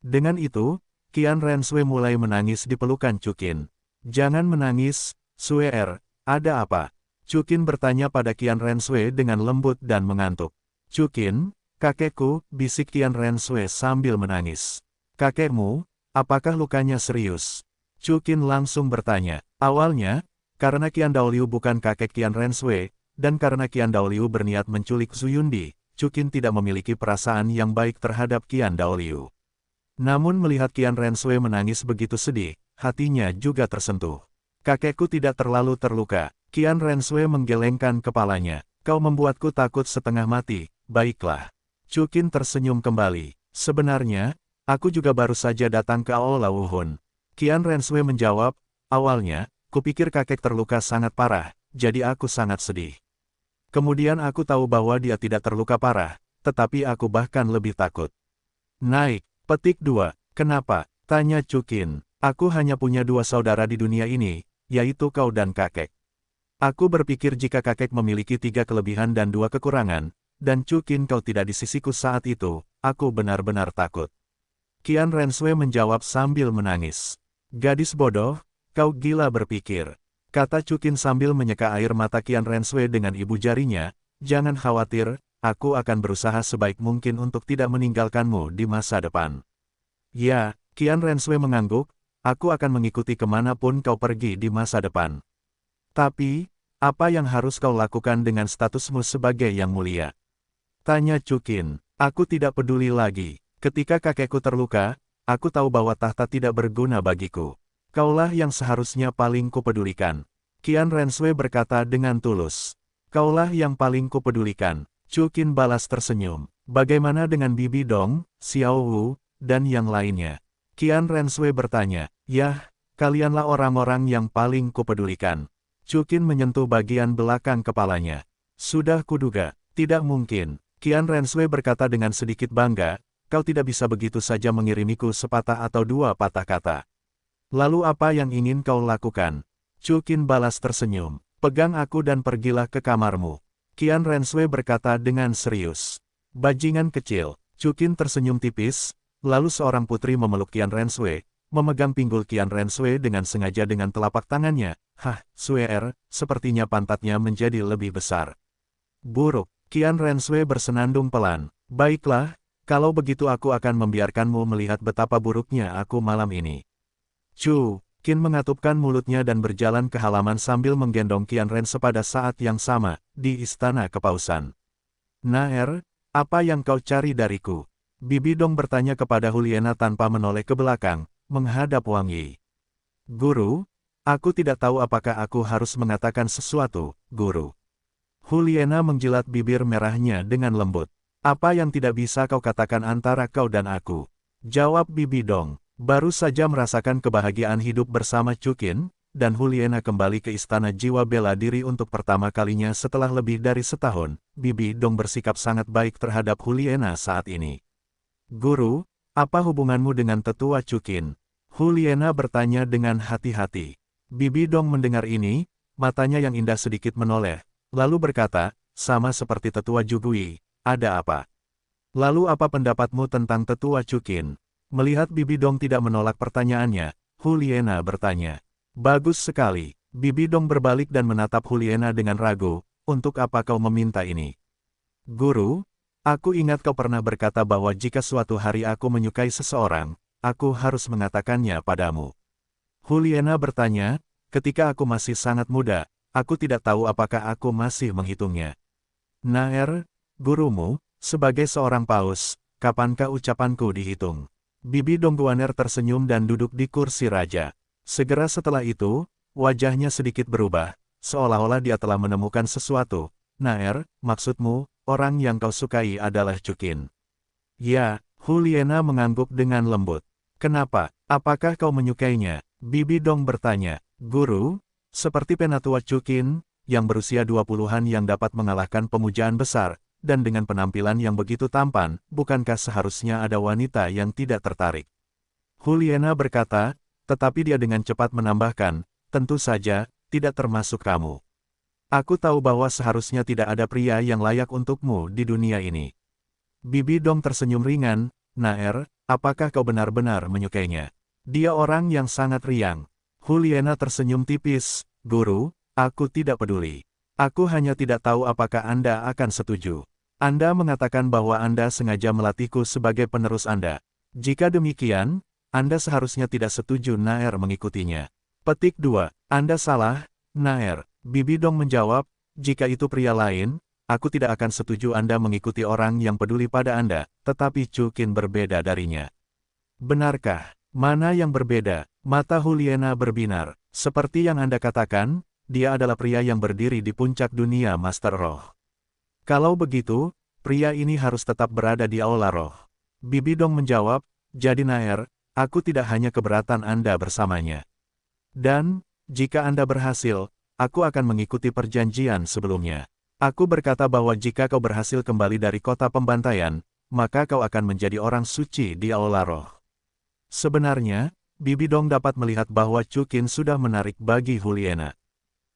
Dengan itu, Qian Renshui mulai menangis di pelukan Chukin. "Jangan menangis, Suer, ada apa?" Chukin bertanya pada Qian Renshui dengan lembut dan mengantuk. "Chukin, kakekku," bisik Qian Renshui sambil menangis. "Kakekmu? Apakah lukanya serius?" Chukin langsung bertanya. Awalnya, karena Qian Daoliu bukan kakek Qian Renshui, dan karena Qian Daoliu berniat menculik Zuyundi, Chukin tidak memiliki perasaan yang baik terhadap Qian Daoliu. Namun melihat Qian Renshui menangis begitu sedih, hatinya juga tersentuh. "Kakekku tidak terlalu terluka." Qian Renshui menggelengkan kepalanya. "Kau membuatku takut setengah mati." "Baiklah." Chukin tersenyum kembali. "Sebenarnya, aku juga baru saja datang ke Aula Wuhun." Qian Renshui menjawab, "Awalnya, kupikir kakek terluka sangat parah, jadi aku sangat sedih. Kemudian aku tahu bahwa dia tidak terluka parah, tetapi aku bahkan lebih takut." "Naik." Petik 2. "Kenapa?" tanya Chukin. "Aku hanya punya 2 saudara di dunia ini, yaitu kau dan kakek. Aku berpikir jika kakek memiliki 3 kelebihan dan 2 kekurangan, dan Chukin kau tidak di sisiku saat itu, aku benar-benar takut." Qian Renshui menjawab sambil menangis. "Gadis bodoh, kau gila berpikir," kata Chukin sambil menyeka air mata Qian Renshui dengan ibu jarinya. "Jangan khawatir, aku akan berusaha sebaik mungkin untuk tidak meninggalkanmu di masa depan." "Ya," Qian Renshui mengangguk, "aku akan mengikuti kemanapun kau pergi di masa depan. Tapi, apa yang harus kau lakukan dengan statusmu sebagai yang mulia?" tanya Chukin. "Aku tidak peduli lagi. Ketika kakekku terluka, aku tahu bahwa tahta tidak berguna bagiku. Kaulah yang seharusnya paling kupedulikan." Qian Renshui berkata dengan tulus. "Kaulah yang paling kupedulikan." Chukin balas tersenyum. "Bagaimana dengan Bibi Dong, Xiao Wu, dan yang lainnya?" Qian Renshui bertanya. "Yah, kalianlah orang-orang yang paling kupedulikan." Chukin menyentuh bagian belakang kepalanya. "Sudah kuduga, tidak mungkin." Qian Renshui berkata dengan sedikit bangga, "Kau tidak bisa begitu saja mengirimiku sepatah atau 2 patah kata. Lalu apa yang ingin kau lakukan?" Chukin balas tersenyum. "Pegang aku dan pergilah ke kamarmu." Qian Renshui berkata dengan serius. "Bajingan kecil." Chukin tersenyum tipis, lalu seorang putri memeluk Qian Renshui, memegang pinggul Qian Renshui dengan sengaja dengan telapak tangannya. "Hah, Suer, sepertinya pantatnya menjadi lebih besar." "Buruk." Qian Renshui bersenandung pelan. "Baiklah, kalau begitu aku akan membiarkanmu melihat betapa buruknya aku malam ini." Qin mengatupkan mulutnya dan berjalan ke halaman sambil menggendong Qian Renshui pada saat yang sama, di istana kepausan. "Naer, apa yang kau cari dariku?" Bibi Dong bertanya kepada Huliena tanpa menoleh ke belakang, menghadap Wang Yi. "Guru, aku tidak tahu apakah aku harus mengatakan sesuatu, Guru." Huliena menjilat bibir merahnya dengan lembut. "Apa yang tidak bisa kau katakan antara kau dan aku?" jawab Bibi Dong. Baru saja merasakan kebahagiaan hidup bersama Chukin, dan Huliena kembali ke istana jiwa bela diri untuk pertama kalinya setelah lebih dari setahun. Bibi Dong bersikap sangat baik terhadap Huliena saat ini. "Guru, apa hubunganmu dengan tetua Chukin?" Huliena bertanya dengan hati-hati. Bibi Dong mendengar ini, matanya yang indah sedikit menoleh, lalu berkata, "Sama seperti tetua Jugui, ada apa?" "Lalu apa pendapatmu tentang tetua Chukin?" Melihat Bibi Dong tidak menolak pertanyaannya, Huliena bertanya. "Bagus sekali." Bibi Dong berbalik dan menatap Huliena dengan ragu, "Untuk apa kau meminta ini?" "Guru, aku ingat kau pernah berkata bahwa jika suatu hari aku menyukai seseorang, aku harus mengatakannya padamu." Huliena bertanya, "Ketika aku masih sangat muda, aku tidak tahu apakah aku masih menghitungnya." "Naer, gurumu, sebagai seorang paus, kapankah ucapanku dihitung?" Bibi Dongguaner tersenyum dan duduk di kursi raja. Segera setelah itu, wajahnya sedikit berubah, seolah-olah dia telah menemukan sesuatu. Naer, maksudmu, orang yang kau sukai adalah Chukin. Ya, Huliena mengangguk dengan lembut. Kenapa? Apakah kau menyukainya? Bibi Dong bertanya. Guru, seperti penatua Chukin, yang berusia 20-an yang dapat mengalahkan pemujaan besar, dan dengan penampilan yang begitu tampan, bukankah seharusnya ada wanita yang tidak tertarik? Huliena berkata, tetapi dia dengan cepat menambahkan, tentu saja, tidak termasuk kamu. Aku tahu bahwa seharusnya tidak ada pria yang layak untukmu di dunia ini. Bibi Dong tersenyum ringan, Naer, apakah kau benar-benar menyukainya? Dia orang yang sangat riang. Huliena tersenyum tipis, Guru, aku tidak peduli. Aku hanya tidak tahu apakah Anda akan setuju. Anda mengatakan bahwa Anda sengaja melatihku sebagai penerus Anda. Jika demikian, Anda seharusnya tidak setuju Naer mengikutinya. Petik 2. Anda salah, Naer. Bibi Dong menjawab, jika itu pria lain, aku tidak akan setuju Anda mengikuti orang yang peduli pada Anda, tetapi Chukin berbeda darinya. Benarkah? Mana yang berbeda? Mata Huliena berbinar. Seperti yang Anda katakan, dia adalah pria yang berdiri di puncak dunia Master Roh. Kalau begitu, pria ini harus tetap berada di Aula Roh. Bibi Dong menjawab, jadi Naer, aku tidak hanya keberatan Anda bersamanya. Dan, jika Anda berhasil, aku akan mengikuti perjanjian sebelumnya. Aku berkata bahwa jika kau berhasil kembali dari kota pembantaian, maka kau akan menjadi orang suci di Aula Roh. Sebenarnya, Bibi Dong dapat melihat bahwa Chukin sudah menarik bagi Huliena.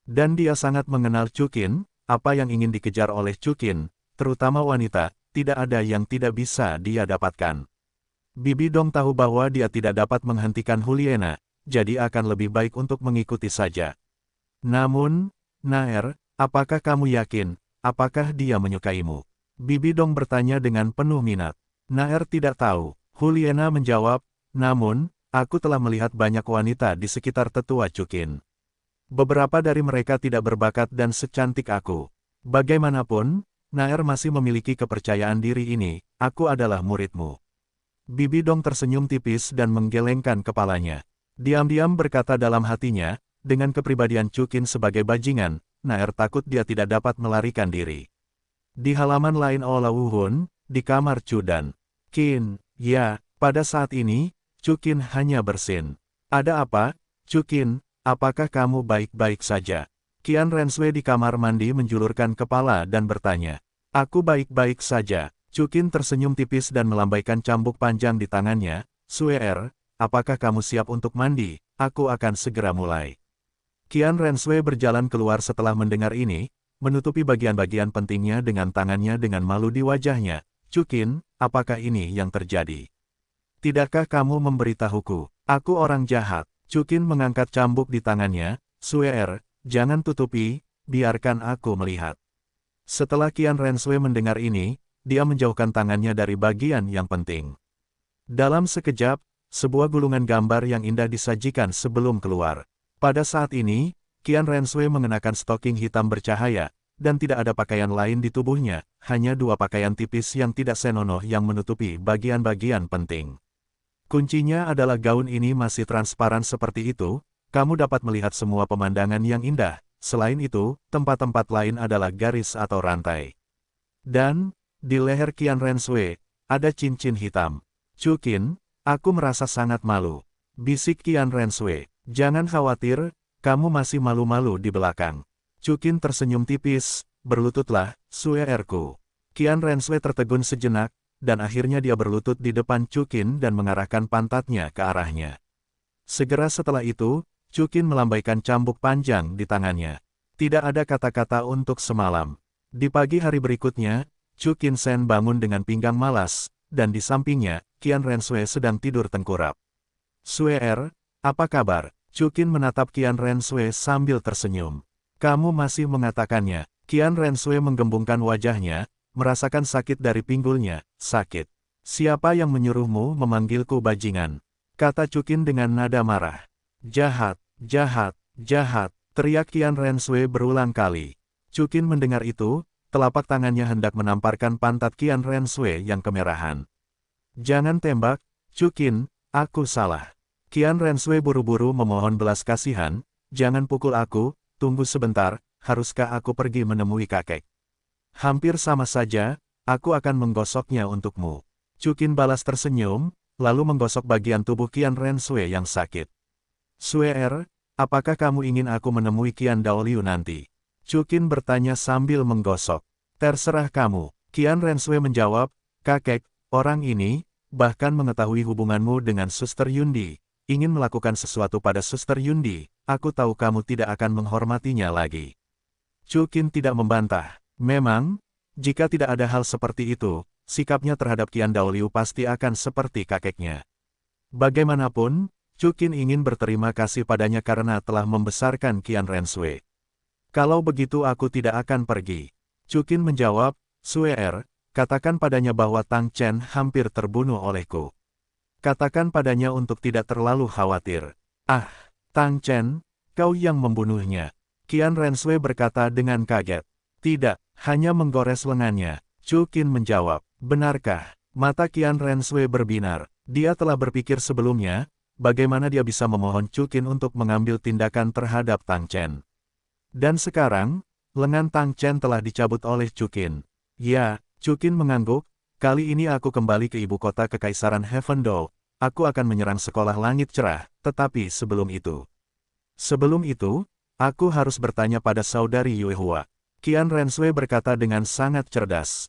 Dan dia sangat mengenal Chukin, apa yang ingin dikejar oleh Chukin, terutama wanita, tidak ada yang tidak bisa dia dapatkan. Bibi Dong tahu bahwa dia tidak dapat menghentikan Huliena, jadi akan lebih baik untuk mengikuti saja. Namun, Naer, apakah kamu yakin, apakah dia menyukaimu? Bibi Dong bertanya dengan penuh minat. Naer tidak tahu. Huliena menjawab, namun, aku telah melihat banyak wanita di sekitar tetua Chukin. Beberapa dari mereka tidak berbakat dan secantik aku. Bagaimanapun, Naer masih memiliki kepercayaan diri ini, aku adalah muridmu. Bibi Dong tersenyum tipis dan menggelengkan kepalanya. Diam-diam berkata dalam hatinya, dengan kepribadian Chukin sebagai bajingan, Naer takut dia tidak dapat melarikan diri. Di halaman lain Aula Wuhun, di kamar Chudan. Qin, ya, pada saat ini, Chukin hanya bersin. Ada apa, Chukin? Apakah kamu baik-baik saja? Qian Renshui di kamar mandi menjulurkan kepala dan bertanya. Aku baik-baik saja. Chukin tersenyum tipis dan melambaikan cambuk panjang di tangannya. Sue-er, apakah kamu siap untuk mandi? Aku akan segera mulai. Qian Renshui berjalan keluar setelah mendengar ini, menutupi bagian-bagian pentingnya dengan tangannya dengan malu di wajahnya. Chukin, apakah ini yang terjadi? Tidakkah kamu memberitahuku? Aku orang jahat. Chukin mengangkat cambuk di tangannya, Sue-er, jangan tutupi, biarkan aku melihat. Setelah Qian Renshui mendengar ini, dia menjauhkan tangannya dari bagian yang penting. Dalam sekejap, sebuah gulungan gambar yang indah disajikan sebelum keluar. Pada saat ini, Qian Renshui mengenakan stoking hitam bercahaya, dan tidak ada pakaian lain di tubuhnya, hanya dua pakaian tipis yang tidak senonoh yang menutupi bagian-bagian penting. Kuncinya adalah gaun ini masih transparan seperti itu, kamu dapat melihat semua pemandangan yang indah, selain itu, tempat-tempat lain adalah garis atau rantai. Dan, di leher Qian Renshui, ada cincin hitam. Chukin, aku merasa sangat malu. Bisik Qian Renshui, jangan khawatir, kamu masih malu-malu di belakang. Chukin tersenyum tipis, berlututlah, Sue-erku. Qian Renshui tertegun sejenak, dan akhirnya dia berlutut di depan Chukin dan mengarahkan pantatnya ke arahnya. Segera setelah itu, Chukin melambaikan cambuk panjang di tangannya. Tidak ada kata-kata untuk semalam. Di pagi hari berikutnya, Chukin Sen bangun dengan pinggang malas, dan di sampingnya, Qian Renshui sedang tidur tengkurap. Sue-er, apa kabar? Chukin menatap Qian Renshui sambil tersenyum. Kamu masih mengatakannya. Qian Renshui menggembungkan wajahnya, merasakan sakit dari pinggulnya. Sakit. Siapa yang menyuruhmu memanggilku bajingan? Kata Chukin dengan nada marah. Jahat, jahat, jahat, teriak Qian Renshui berulang kali. Chukin mendengar itu, telapak tangannya hendak menamparkan pantat Qian Renshui yang kemerahan. Jangan tembak, Chukin, aku salah. Qian Renshui buru-buru memohon belas kasihan, jangan pukul aku, tunggu sebentar, haruskah aku pergi menemui kakek? Hampir sama saja, aku akan menggosoknya untukmu. Chukin balas tersenyum, lalu menggosok bagian tubuh Qian Renshui yang sakit. Suer, apakah kamu ingin aku menemui Qian Daoliu nanti? Chukin bertanya sambil menggosok. Terserah kamu. Qian Renshui menjawab, kakek, orang ini, bahkan mengetahui hubunganmu dengan Suster Yundi, ingin melakukan sesuatu pada Suster Yundi, aku tahu kamu tidak akan menghormatinya lagi. Chukin tidak membantah. Memang, jika tidak ada hal seperti itu, sikapnya terhadap Qian Daoliu pasti akan seperti kakeknya. Bagaimanapun, Chukin ingin berterima kasih padanya karena telah membesarkan Qian Renshui. Kalau begitu aku tidak akan pergi. Chukin menjawab, Suer, katakan padanya bahwa Tang Chen hampir terbunuh olehku. Katakan padanya untuk tidak terlalu khawatir. Ah, Tang Chen, kau yang membunuhnya. Qian Renshui berkata dengan kaget. Tidak, hanya menggores lengannya. Chukin menjawab, benarkah? Mata Qian Renshui berbinar. Dia telah berpikir sebelumnya, bagaimana dia bisa memohon Chukin untuk mengambil tindakan terhadap Tang Chen. Dan sekarang, lengan Tang Chen telah dicabut oleh Chukin. Ya, Chukin mengangguk, kali ini aku kembali ke ibu kota Kekaisaran Heavendall, aku akan menyerang sekolah langit cerah, tetapi sebelum itu, aku harus bertanya pada saudari Yue Hua. Qian Renshui berkata dengan sangat cerdas.